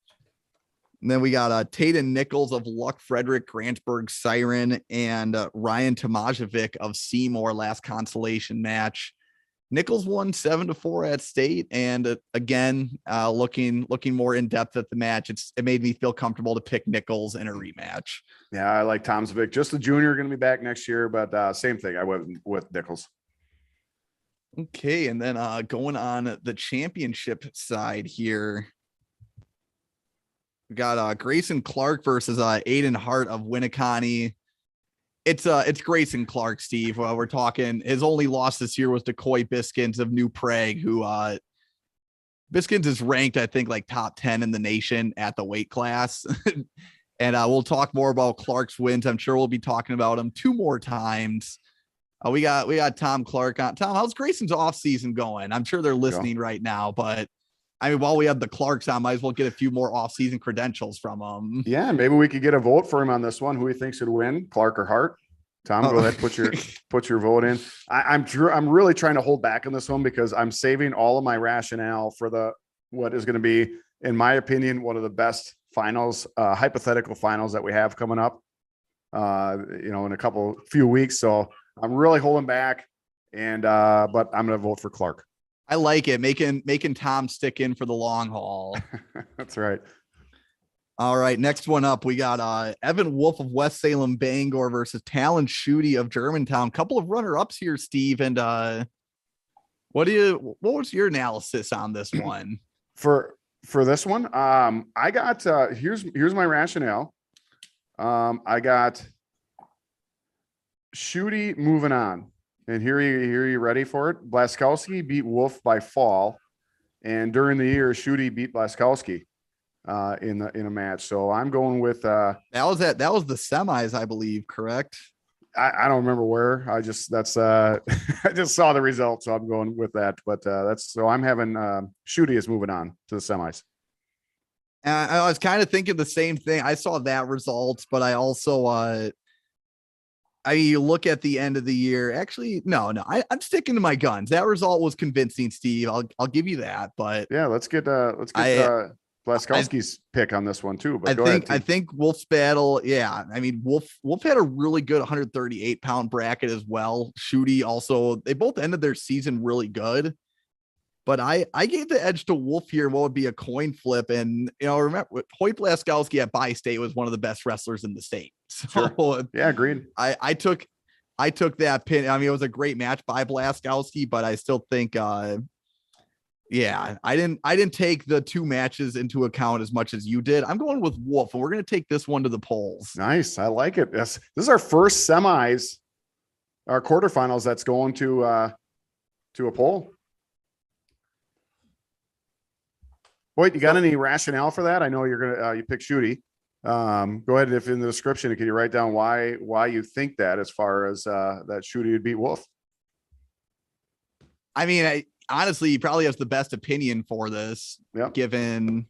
And then we got Taden Nichols of Luck Frederick, Grantsburg Siren, and Ryan Tomajevic of Seymour last consolation match. Nichols won 7-4 at state, and again, looking more in depth at the match, it made me feel comfortable to pick Nichols in a rematch. Yeah, I like Tomajevic. Just the junior, going to be back next year, but same thing. I went with Nichols. Okay, and then going on the championship side here. We got Grayson Clark versus Aiden Hart of Winneconne. It's Grayson Clark, Steve. We're talking his only loss this year was to Coy Biskins of New Prague, who Biskins is ranked, I think, like top 10 in the nation at the weight class. And we'll talk more about Clark's wins. I'm sure we'll be talking about him 2 more times. We got Tom Clark on. Tom, how's Grayson's off season going? I'm sure they're listening right now, but I mean, while we have the Clarks on, might as well get a few more off-season credentials from them. Yeah, maybe we could get a vote for him on this one. Who he thinks should win, Clark or Hart? Tom, go ahead, put your vote in. I'm really trying to hold back on this one because I'm saving all of my rationale for what is going to be, in my opinion, one of the best finals, hypothetical finals that we have coming up, in a few weeks. So I'm really holding back, but I'm going to vote for Clark. I like it. Making Tom stick in for the long haul. That's right. All right. Next one up, we got Evan Wolf of West Salem Bangor versus Talon Schutte of Germantown. Couple of runner-ups here, Steve. And what was your analysis on this one? For this one, I got here's my rationale. I got Schutte moving on. And here you ready for it? Blaskowski beat Wolf by fall, and during the year, Schutte beat Blaskowski in a match. So I'm going with that was the semis, I believe, correct? I don't remember where. I just I just saw the result, so I'm going with that. But I'm having Schutte is moving on to the semis. I was kind of thinking the same thing. I saw that result, but I also you look at the end of the year. Actually, no, I'm sticking to my guns. That result was convincing, Steve. I'll give you that. But yeah, let's get Blaskowski's pick on this one too. But I think Wolf's battle. Yeah, I mean Wolf had a really good 138-pound bracket as well. Schutte also. They both ended their season really good. But I gave the edge to Wolf here. What would be a coin flip? And, remember, Hoyt Blaskowski at Bi-State was one of the best wrestlers in the state. So, sure. Yeah, agreed. I took that pin. I mean, it was a great match by Blaskowski, but I still think, I didn't take the two matches into account as much as you did. I'm going with Wolf, and we're going to take this one to the polls. Nice. I like it. This is our first semis, our quarterfinals that's going to a poll. Wait, you got any rationale for that? I know you're gonna you pick Schutte. Go ahead, if in the description, can you write down why you think that, as far as that Schutte would beat Wolf? I mean, honestly, he probably has the best opinion for this, given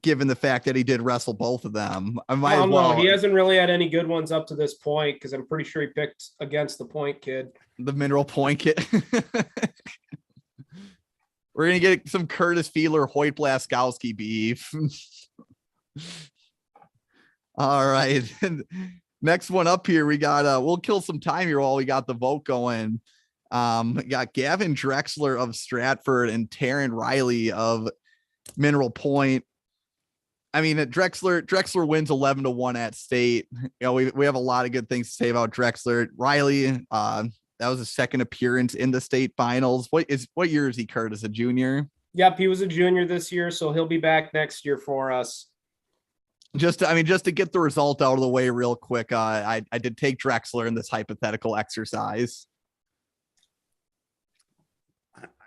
the fact that he did wrestle both of them. He hasn't really had any good ones up to this point, because I'm pretty sure he picked against the Point Kid, the Mineral Point Kid. We're going to get some Curtis Fiedler, Hoyt Blaskowski beef. All right. Next one up here, we got, we'll kill some time here while we got the vote going. We got Gavin Drexler of Stratford and Taryn Riley of Mineral Point. I mean, Drexler wins 11-1 at state. We have a lot of good things to say about Drexler. Riley, that was his second appearance in the state finals. What year is he, Curtis? A junior? Yep, he was a junior this year, so he'll be back next year for us. Just to get the result out of the way real quick, I did take Drexler in this hypothetical exercise.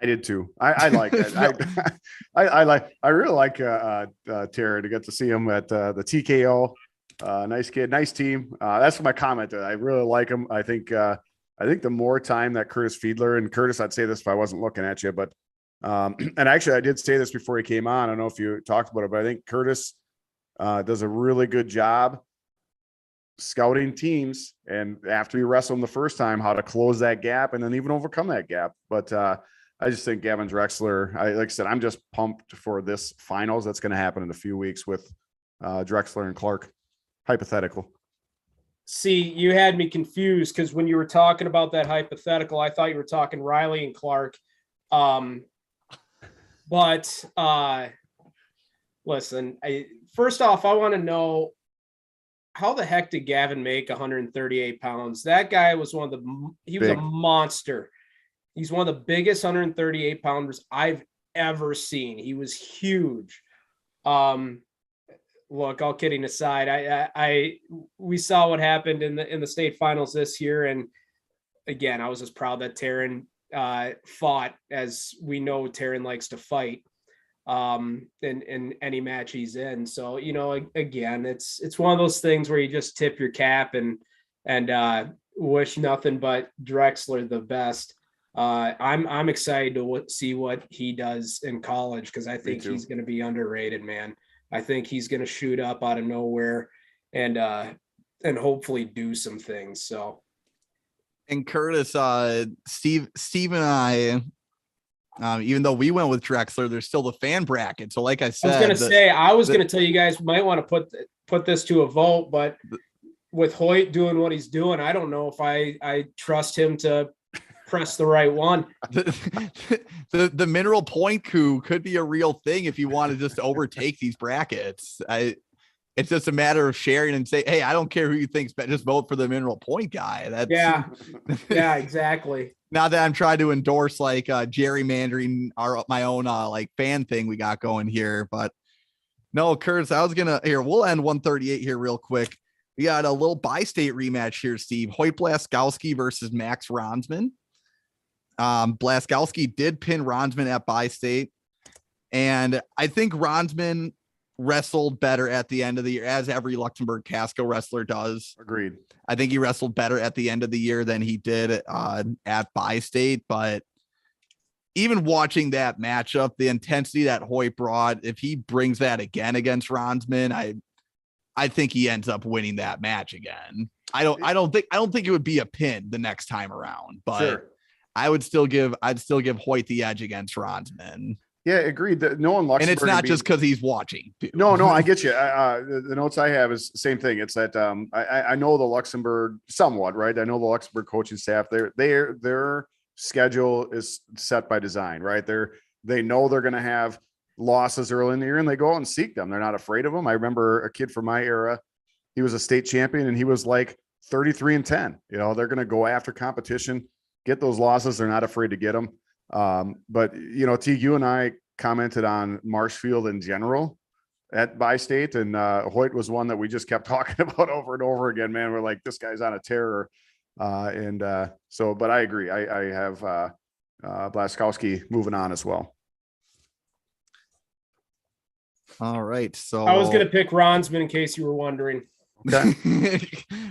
I did too. I like it. I really like Terry, to get to see him at the TKO. Nice kid, nice team. That's my comment. I really like him. I think the more time that Curtis Fiedler, and Curtis, I'd say this if I wasn't looking at you, but and actually I did say this before he came on. I don't know if you talked about it, but I think Curtis does a really good job scouting teams, and after you wrestle them the first time, how to close that gap and then even overcome that gap. But I just think Gavin Drexler, like I said, I'm just pumped for this finals that's going to happen in a few weeks with Drexler and Clark. Hypothetical. See, you had me confused, because when you were talking about that hypothetical, I thought you were talking Riley and Clark. But listen, first off, I want to know, how the heck did Gavin make 138 pounds? That guy was he was a monster. He's one of the biggest 138 pounders I've ever seen. He was huge. Look, all kidding aside, we saw what happened in the state finals this year, and again, I was just proud that Taryn fought, as we know Taryn likes to fight in any match he's in. So, again, it's one of those things where you just tip your cap and wish nothing but Drexler the best. I'm excited to see what he does in college, because I think he's going to be underrated, man. I think he's going to shoot up out of nowhere and hopefully do some things. So, and Curtis, Steve and Even though we went with Drexler, there's still the fan bracket. So like I said, I was going to tell you guys might want to put this to a vote, but with Hoyt doing what he's doing, I don't know if I trust him to press the right one. The mineral point coup could be a real thing if you want to just overtake these brackets. It's just a matter of sharing and say, hey, I don't care who you think's better, just vote for the mineral point guy. That's yeah, exactly. Not that I'm trying to endorse like gerrymandering my own like fan thing we got going here, but no, Curtis, we'll end 138 here real quick. We got a little bi-state rematch here, Steve. Hoyt Blaskowski versus Max Ronsman. Blaskowski did pin Ronsman at bi-state, and I think Ronsman wrestled better at the end of the year, as every Luxembourg Casco wrestler does. Agreed. I think he wrestled better at the end of the year than he did at bi-state, but even watching that matchup, the intensity that Hoyt brought, if he brings that again against Ronsman, I think he ends up winning that match again. I don't think it would be a pin the next time around, but sure. I'd still give Hoyt the edge against Ronsman. Yeah, agreed. No one Luxembourg, and it's not just because he's watching. Too. No, I get you. The notes I have is the same thing. It's that I know the Luxembourg somewhat, right? I know the Luxembourg coaching staff. Their schedule is set by design, right? They know they're going to have losses early in the year, and they go out and seek them. They're not afraid of them. I remember a kid from my era. He was a state champion, and he was like 33-10. You know, they're going to go after competition, get those losses. They're not afraid to get them. But you know, Teague, you and I commented on Marshfield in general at bi-state, and Hoyt was one that we just kept talking about over and over again. Man, we're like, this guy's on a tear. But I agree. I have Blaskowski moving on as well. All right. So I was going to pick Ronsman in case you were wondering. Okay.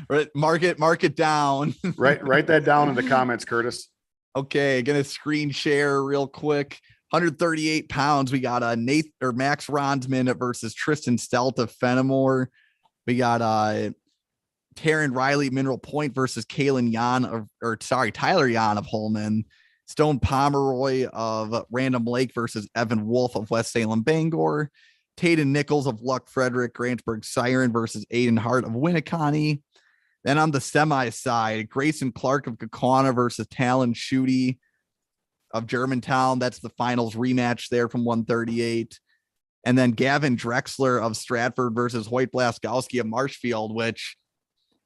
Right. Mark it down. Write that down in the comments, Curtis. Okay, gonna screen share real quick. 138 pounds. We got Max Ronsman versus Tristan Stelt of Fenimore. We got Taryn Riley Mineral Point versus Tyler Yan of Holman. Stone Pomeroy of Random Lake versus Evan Wolf of West Salem Bangor. Taden Nichols of Luck Frederick Grantsburg Siren versus Aiden Hart of Winneconne. Then on the semi side, Grayson Clark of Kakana versus Talon Schutte of Germantown. That's the finals rematch there from 138. And then Gavin Drexler of Stratford versus Hoyt Blaskowski of Marshfield, which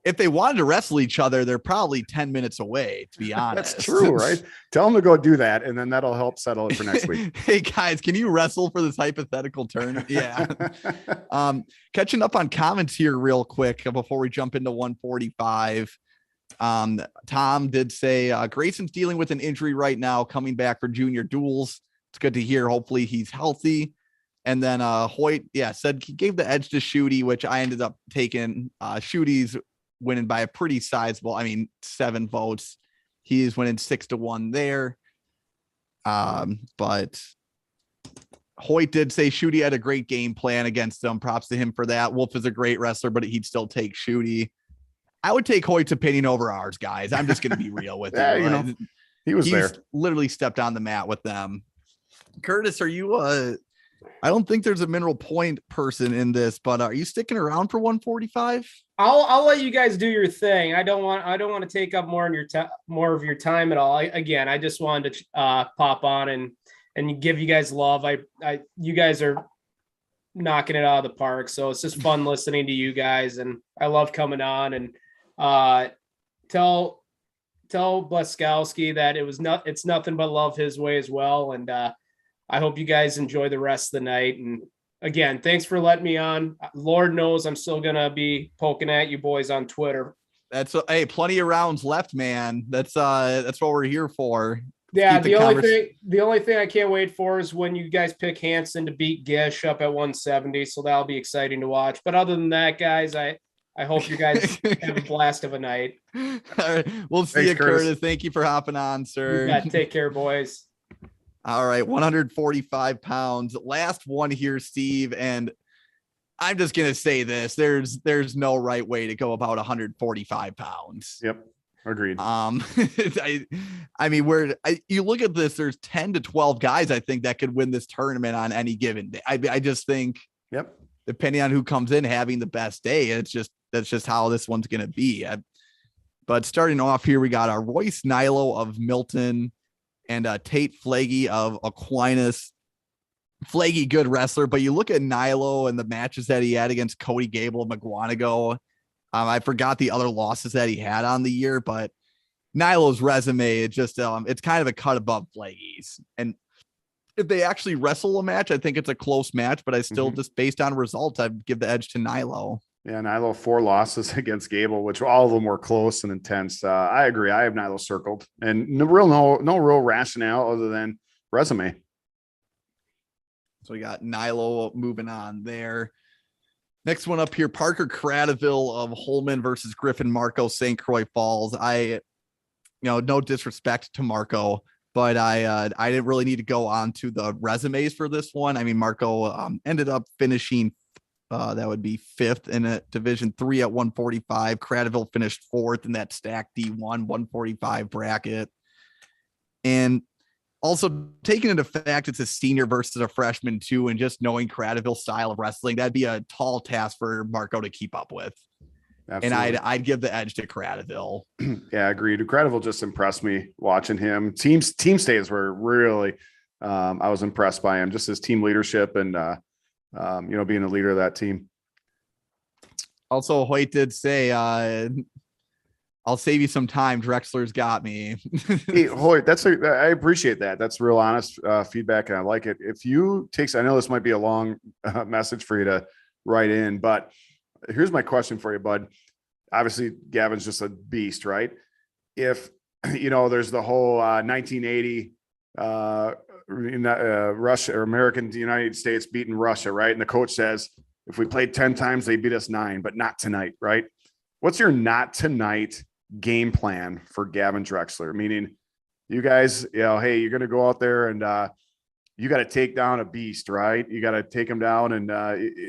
if they wanted to wrestle each other, they're probably 10 minutes away, to be honest. That's true, right? Tell them to go do that, and then that'll help settle it for next week. Hey, guys, can you wrestle for this hypothetical tournament? Yeah. Catching up on comments here real quick before we jump into 145. Tom did say Grayson's dealing with an injury right now, coming back for junior duels. It's good to hear. Hopefully he's healthy. And then Hoyt, said he gave the edge to Schutte, which I ended up taking. Schutte's winning by a pretty sizable, 7 votes. He is winning 6-1 there. But Hoyt did say Schutte had a great game plan against them. Props to him for that. Wolf is a great wrestler, but he'd still take Schutte. I would take Hoyt's opinion over ours, guys. I'm just going to be real with you. He's there. Literally stepped on the mat with them. Curtis, are you I don't think there's a mineral point person in this, but are you sticking around for 145? I'll let you guys do your thing. I don't want to take up more of your time at all. I just wanted to pop on and give you guys love. You guys are knocking it out of the park, so it's just fun listening to you guys, and I love coming on and tell Blaskowski that it's nothing but love his way as well, and I hope you guys enjoy the rest of the night. And again, thanks for letting me on. Lord knows I'm still going to be poking at you boys on Twitter. That's plenty of rounds left, man. That's what we're here for. Yeah. The only thing I can't wait for is when you guys pick Hanson to beat Gish up at 170. So that'll be exciting to watch. But other than that, guys, I hope you guys have a blast of a night. All right. We'll see you, Curtis. Thank you for hopping on, sir. Yeah, take care, boys. All right, 145 pounds. Last one here, Steve. And I'm just going to say this. There's no right way to go about 145 pounds. Yep. Agreed. I mean, you look at this, there's 10 to 12 guys I think that could win this tournament on any given day. I just think, depending on who comes in, having the best day, that's just how this one's going to be. But starting off here, we got Royce Nilo of Milton and Tate Flaggy of Aquinas. Flaggy, good wrestler, but you look at Nilo and the matches that he had against Cody Gable of McGuanago. I forgot the other losses that he had on the year, but Nilo's resume, it's kind of a cut above Flaggy's. And if they actually wrestle a match, I think it's a close match, but I still just based on results, I'd give the edge to Nilo. Yeah, Nilo 4 losses against Gable, which all of them were close and intense. I agree. I have Nilo circled, and no real rationale other than resume. So we got Nilo moving on there. Next one up here, Parker Cradaville of Holman versus Griffin Marco, St. Croix Falls. No disrespect to Marco, but I didn't really need to go on to the resumes for this one. I mean, Marco ended up finishing that would be 5th in a Division 3 at 145. Cradaville finished 4th in that stacked D1 145 bracket. And also taking into fact it's a senior versus a freshman too, and just knowing Cradaville's style of wrestling, that'd be a tall task for Marco to keep up with. Absolutely. And I'd give the edge to Cradaville. Yeah, agreed. Cradaville just impressed me watching him. Team stays were really I was impressed by him, just his team leadership and being a leader of that team. Also, Hoyt did say, I'll save you some time. Drexler's got me. Hey, Hoyt, I appreciate that. That's real honest feedback, and I like it. If you take, I know this might be a long message for you to write in, but here's my question for you, bud. Obviously, Gavin's just a beast, right? If, there's the whole 1980 Russia or American United States beating Russia, right? And the coach says, if we played 10 times, they beat us 9, but not tonight, right? What's your not tonight game plan for Gavin Drexler? Meaning you guys, hey, you're going to go out there and you got to take down a beast, right? You got to take him down and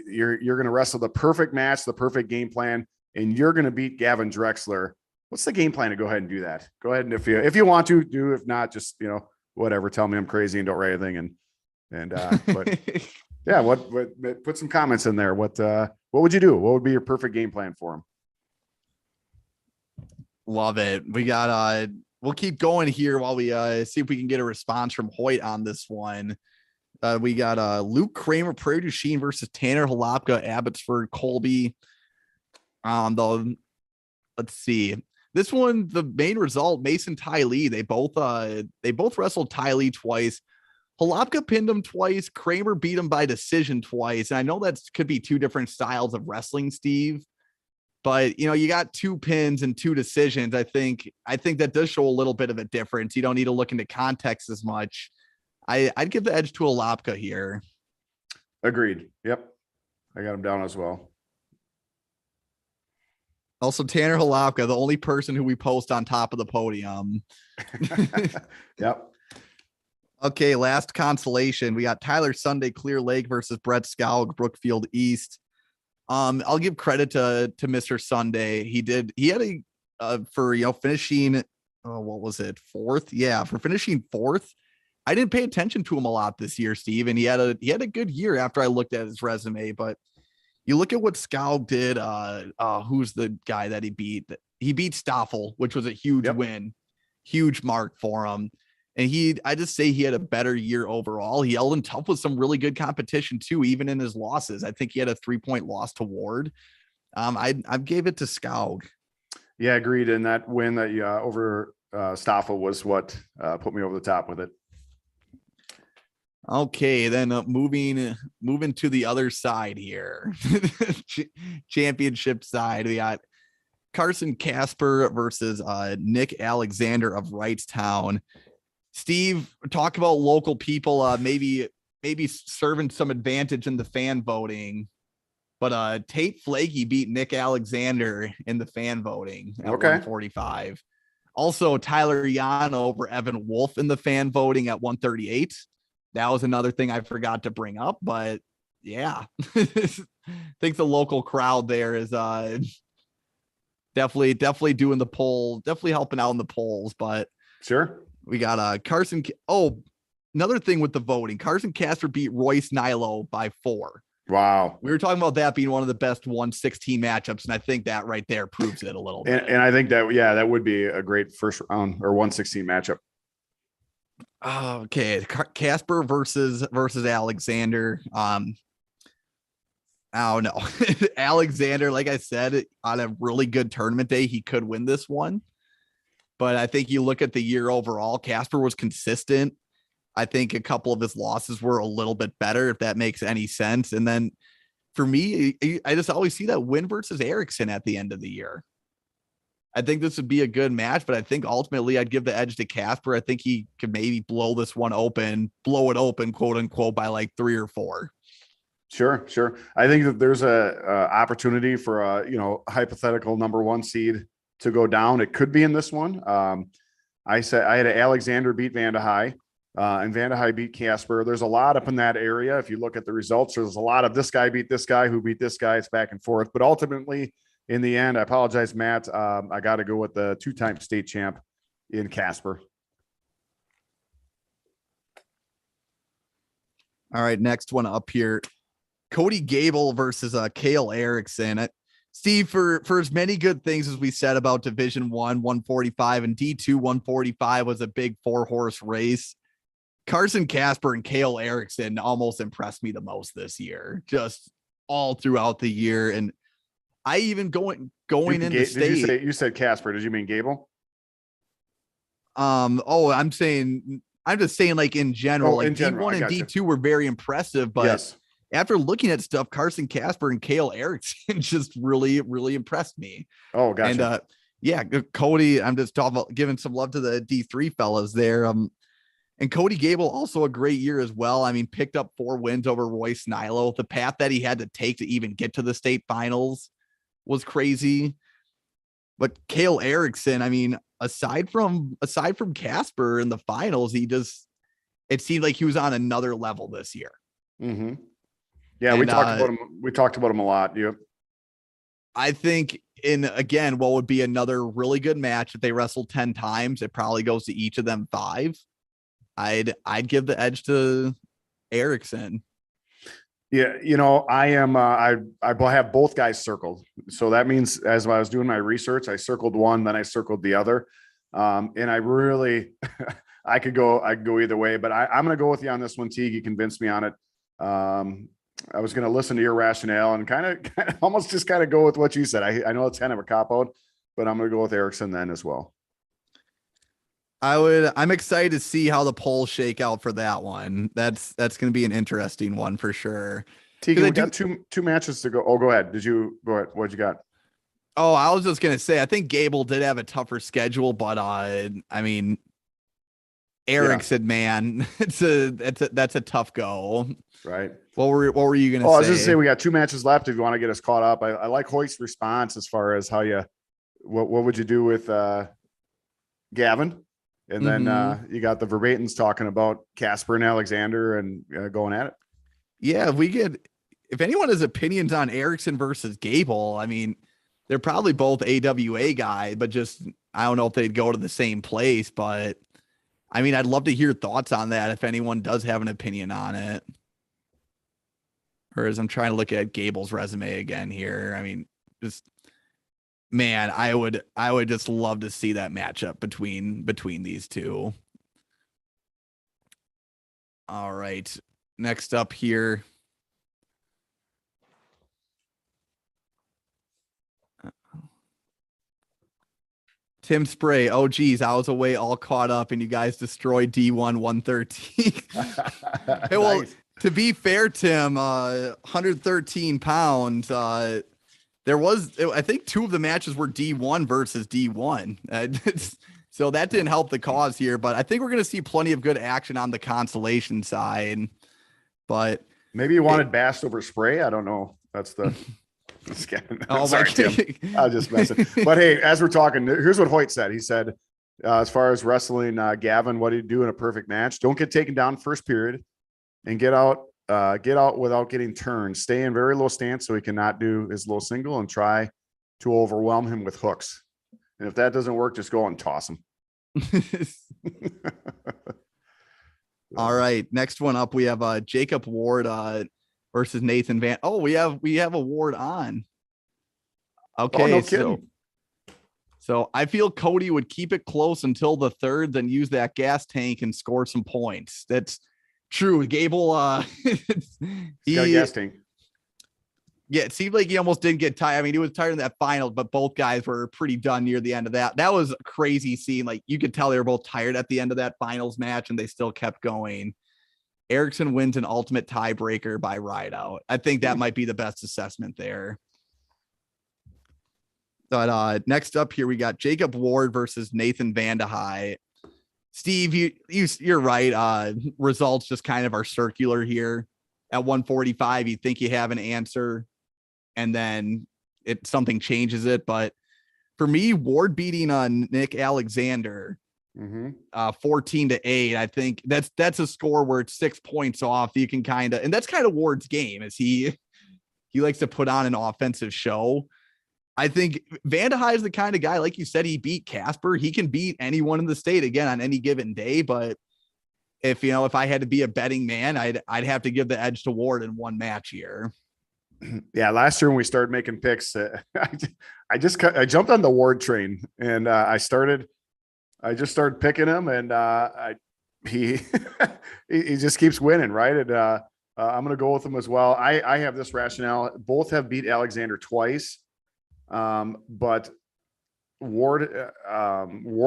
you're going to wrestle the perfect match, the perfect game plan, and you're going to beat Gavin Drexler. What's the game plan to go ahead and do that? Go ahead. And if you want to do, if not, just, whatever, tell me I'm crazy and don't write anything. But yeah, what put some comments in there. What would you do? What would be your perfect game plan for him? Love it. We got we'll keep going here while we see if we can get a response from Hoyt on this one. We got Luke Kramer, Prairie du Chien versus Tanner Halapka, Abbotsford, Colby. Let's see. This one, the main result, Mason Ty Lee. They both wrestled Ty Lee twice. Halapka pinned him twice. Kramer beat him by decision twice. And I know that could be 2 different styles of wrestling, Steve. But, you got 2 pins and 2 decisions. I think that does show a little bit of a difference. You don't need to look into context as much. I'd give the edge to Halapka here. Agreed. Yep. I got him down as well. Also, Tanner Halapka, the only person who we post on top of the podium. Yep. Okay, last consolation. We got Tyler Sunday, Clear Lake versus Brett Scoug, Brookfield East. I'll give credit to Mr. Sunday. He had for finishing what was it, 4th? Yeah, for finishing 4th. I didn't pay attention to him a lot this year, Steve, and he had a good year after I looked at his resume. But you look at what Scoug did. Who's the guy that he beat? He beat Stoffel, which was a huge win, huge mark for him. And I just say he had a better year overall. He held in tough with some really good competition too, even in his losses. I think he had a 3-point loss to Ward. I gave it to Scoug. Yeah, agreed. And that win that over Stoffel was what put me over the top with it. Okay, then moving to the other side here, championship side. We got Carson Casper versus Nick Alexander of Wrightstown. Steve, talk about local people, maybe serving some advantage in the fan voting, but Tate Flaggy beat Nick Alexander in the fan voting at 145. Also, Tyler Yano over Evan Wolf in the fan voting at 138. That was another thing I forgot to bring up, but yeah, I think the local crowd there is definitely doing the poll, definitely helping out in the polls. But sure, we got Carson. Oh, another thing with the voting, Carson Casper beat Royce Nilo by 4. Wow. We were talking about that being one of the best 116 matchups, and I think that right there proves it a little bit. And I think that, yeah, that would be a great first round or 116 matchup. Okay, Casper versus Alexander. I don't know. Alexander, like I said, on a really good tournament day, he could win this one. But I think you look at the year overall, Casper was consistent. I think a couple of his losses were a little bit better, if that makes any sense. And then for me, I just always see that win versus Erickson at the end of the year. I think this would be a good match, but I think ultimately I'd give the edge to Casper. I think he could maybe blow it open, quote unquote, by like 3 or 4. Sure. I think that there's a opportunity for a hypothetical number 1 seed to go down. It could be in this one. I said I had Alexander beat Vandehei. And Vandehei beat Casper. There's a lot up in that area. If you look at the results, there's a lot of this guy beat this guy who beat this guy. It's back and forth. But ultimately, in the end, I apologize, Matt. I got to go with the 2-time state champ in Casper. All right, next one up here. Cody Gable versus Cale Erickson. Steve, for as many good things as we said about Division I, 145, and D2 145 was a big 4-horse race, Carson Casper and Cale Erickson almost impressed me the most this year, just all throughout the year. And I even going into state. You said Casper. Did you mean Gable? I'm just saying like in general, like D1 and D2 were very impressive, but yes, after looking at stuff, Carson Casper and Cale Erickson just really, really impressed me. Oh, gotcha. And Cody, I'm just talking about giving some love to the D3 fellas there. And Cody Gable, also a great year as well. I mean, picked up 4 wins over Royce Nilo. The path that he had to take to even get to the state finals was crazy. But Cale Erickson, I mean, aside from Casper in the finals, it seemed like he was on another level this year. Mm-hmm. Yeah, we talked about him. We talked about him a lot. Yep. I think what would be another really good match if they wrestled 10 times, it probably goes to each of them 5. I'd give the edge to Erickson. Yeah, I am. I have both guys circled, so that means as I was doing my research, I circled one, then I circled the other, and I really, I could go either way, but I'm going to go with you on this one, Teague. You convinced me on it. I was going to listen to your rationale and kind of almost just go with what you said. I know it's kind of a cop out, but I'm going to go with Erickson then as well. I'm excited to see how the polls shake out for that one. That's going to be an interesting one for sure. Tegan, we got two matches to go. Oh, go ahead. Go ahead. What'd you got? Oh, I was just going to say, I think Gable did have a tougher schedule, but I mean, Erickson, man, that's a tough go. Right. What were you going to say? I was just saying we got 2 matches left. If you want to get us caught up, I like Hoyt's response as far as how what would you do with Gavin? And then you got the verbatins talking about Casper and Alexander and going at it. Yeah, if anyone has opinions on Erickson versus Gable, I mean, they're probably both AWA guys, but just I don't know if they'd go to the same place. But I mean, I'd love to hear thoughts on that if anyone does have an opinion on it. Or as I'm trying to look at Gable's resume again here, I mean, just man, I would just love to see that matchup between these two. All right. Next up here. Tim Spray. Oh, geez, I was away all caught up and you guys destroyed D1 113. Hey, well, nice. To be fair, Tim, 113 pounds. There was, I think 2 of the matches were D1 versus D1. So that didn't help the cause here, but I think we're going to see plenty of good action on the Consolation side. But maybe you wanted Bast over Spray. I don't know. That's the. Sorry, Tim. I was just messing. But hey, as we're talking, here's what Hoyt said. He said, as far as wrestling Gavin, what do you do in a perfect match? Don't get taken down first period and get out without getting turned. Stay in very low stance so he cannot do his low single and try to overwhelm him with hooks. And if that doesn't work, just go and toss him. All right. Next one up, we have Jacob Ward versus Nathan Van. Oh, we have a Ward on. Okay. Oh, no kidding. So I feel Cody would keep it close until the third, then use that gas tank and score some points. That's true. Gable, He's got a gas tank. Yeah, it seemed like he almost didn't get tired. I mean, he was tired in that final, but both guys were pretty done near the end of that. That was a crazy scene. Like, you could tell they were both tired at the end of that finals match, and they still kept going. Erickson wins an ultimate tiebreaker by ride out. I think that might be the best assessment there. But next up here, we got Jacob Ward versus Nathan Vandehei. Steve, you're right. Results just kind of are circular here. At 145, you think you have an answer, and then something changes it. But for me, Ward beating Nick Alexander 14-8. I think that's a score where it's 6 points off. You can and that's kind of Ward's game, is he likes to put on an offensive show. I think Vandehei is the kind of guy, like you said, he beat Casper. He can beat anyone in the state again on any given day. But if I had to be a betting man, I'd have to give the edge to Ward in one match here. Yeah, last year when we started making picks, I jumped on the Ward train, and I just started picking him, and he he just keeps winning, right? And I'm going to go with him as well. I have this rationale. Both have beat Alexander twice, but Ward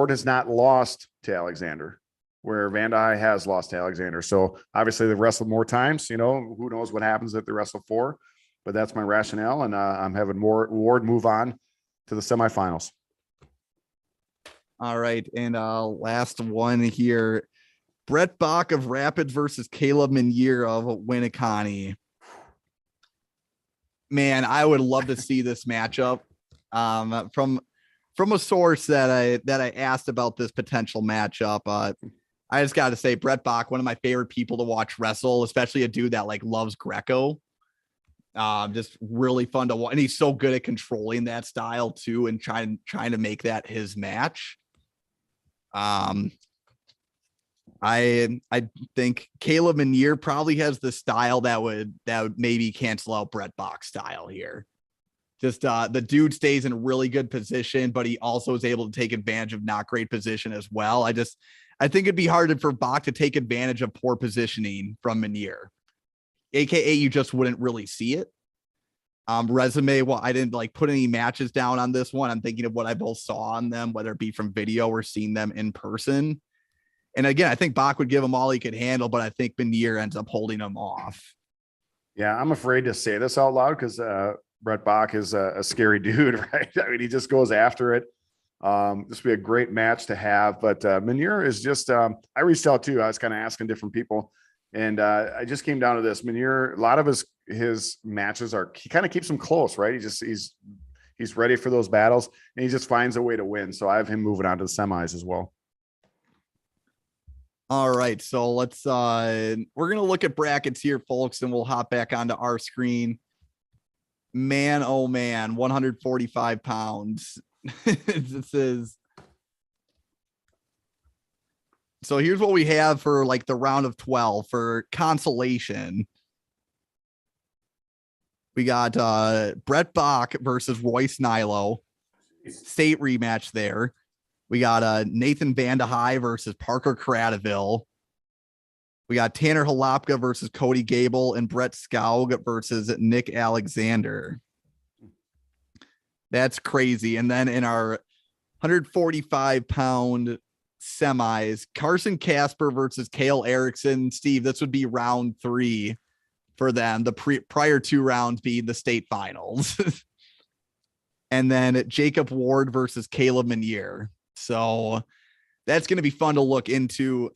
has not lost to Alexander, where Vandehei has lost to Alexander. So obviously they've wrestled more times. Who knows what happens if they wrestle 4, but that's my rationale. And I'm having Ward move on to the semifinals. All right. And last one here, Brett Bach of Rapids versus Caleb Menier of Winneconne. Man, I would love to see this matchup. From a source that I asked about this potential matchup, I just got to say, Brett Bach, one of my favorite people to watch wrestle, especially a dude that loves Greco. Just really fun to watch, and he's so good at controlling that style too, and trying to make that his match. I think Caleb Menier probably has the style that would maybe cancel out Brett Bach's style here. Just the dude stays in a really good position, but he also is able to take advantage of not great position as well. I think it'd be hard for Bach to take advantage of poor positioning from Menier. AKA, you just wouldn't really see it. Resume, well, I didn't put any matches down on this one. I'm thinking of what I both saw on them, whether it be from video or seeing them in person. And again, I think Bach would give him all he could handle, but I think Menier ends up holding him off. Yeah, I'm afraid to say this out loud because Brett Bach is a scary dude, right? I mean, he just goes after it. This would be a great match to have, but Menier is just, I reached out too. I was kind of asking different people, and I just came down to this. Menier, a lot of his matches he kind of keeps them close, right? He's ready for those battles, and he just finds a way to win. So I have him moving on to the semis as well. All right. So let's, we're going to look at brackets here, folks, and we'll hop back onto our screen. Man, oh man, 145 pounds. So here's what we have for the round of 12 for consolation. We got Brett Bach versus Royce Nilo, state rematch there. We got Nathan Vandehei versus Parker Cradaville. We got Tanner Halopka versus Cody Gable, and Brett Skaug versus Nick Alexander. That's crazy. And then in our 145-pound semis, Carson Casper versus Cale Erickson. Steve, this would be round 3 for them. The prior 2 rounds being the state finals. And then Jacob Ward versus Caleb Menier. So that's going to be fun to look into.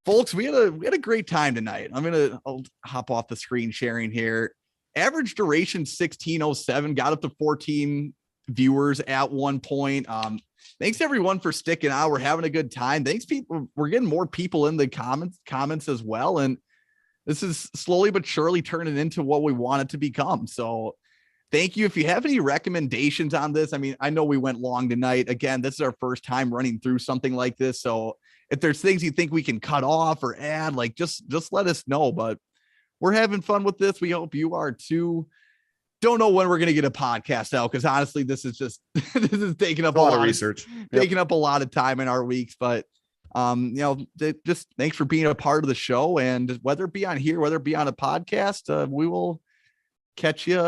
Folks, we had a great time tonight. I'll hop off the screen sharing here. Average duration 16:07, got up to 14 viewers at one point. Thanks everyone for sticking out. We're having a good time. Thanks people. We're getting more people in the comments as well. And this is slowly but surely turning into what we want it to become. So thank you. If you have any recommendations on this, I mean, I know we went long tonight. Again, this is our first time running through something like this. So if there's things you think we can cut off or add, like just let us know. But we're having fun with this. We hope you are too. Don't know when we're going to get a podcast out, because honestly, this is just this is taking up A lot of research. taking up a lot of time in our weeks. But just thanks for being a part of the show, and whether it be on here, whether it be on a podcast, we will catch you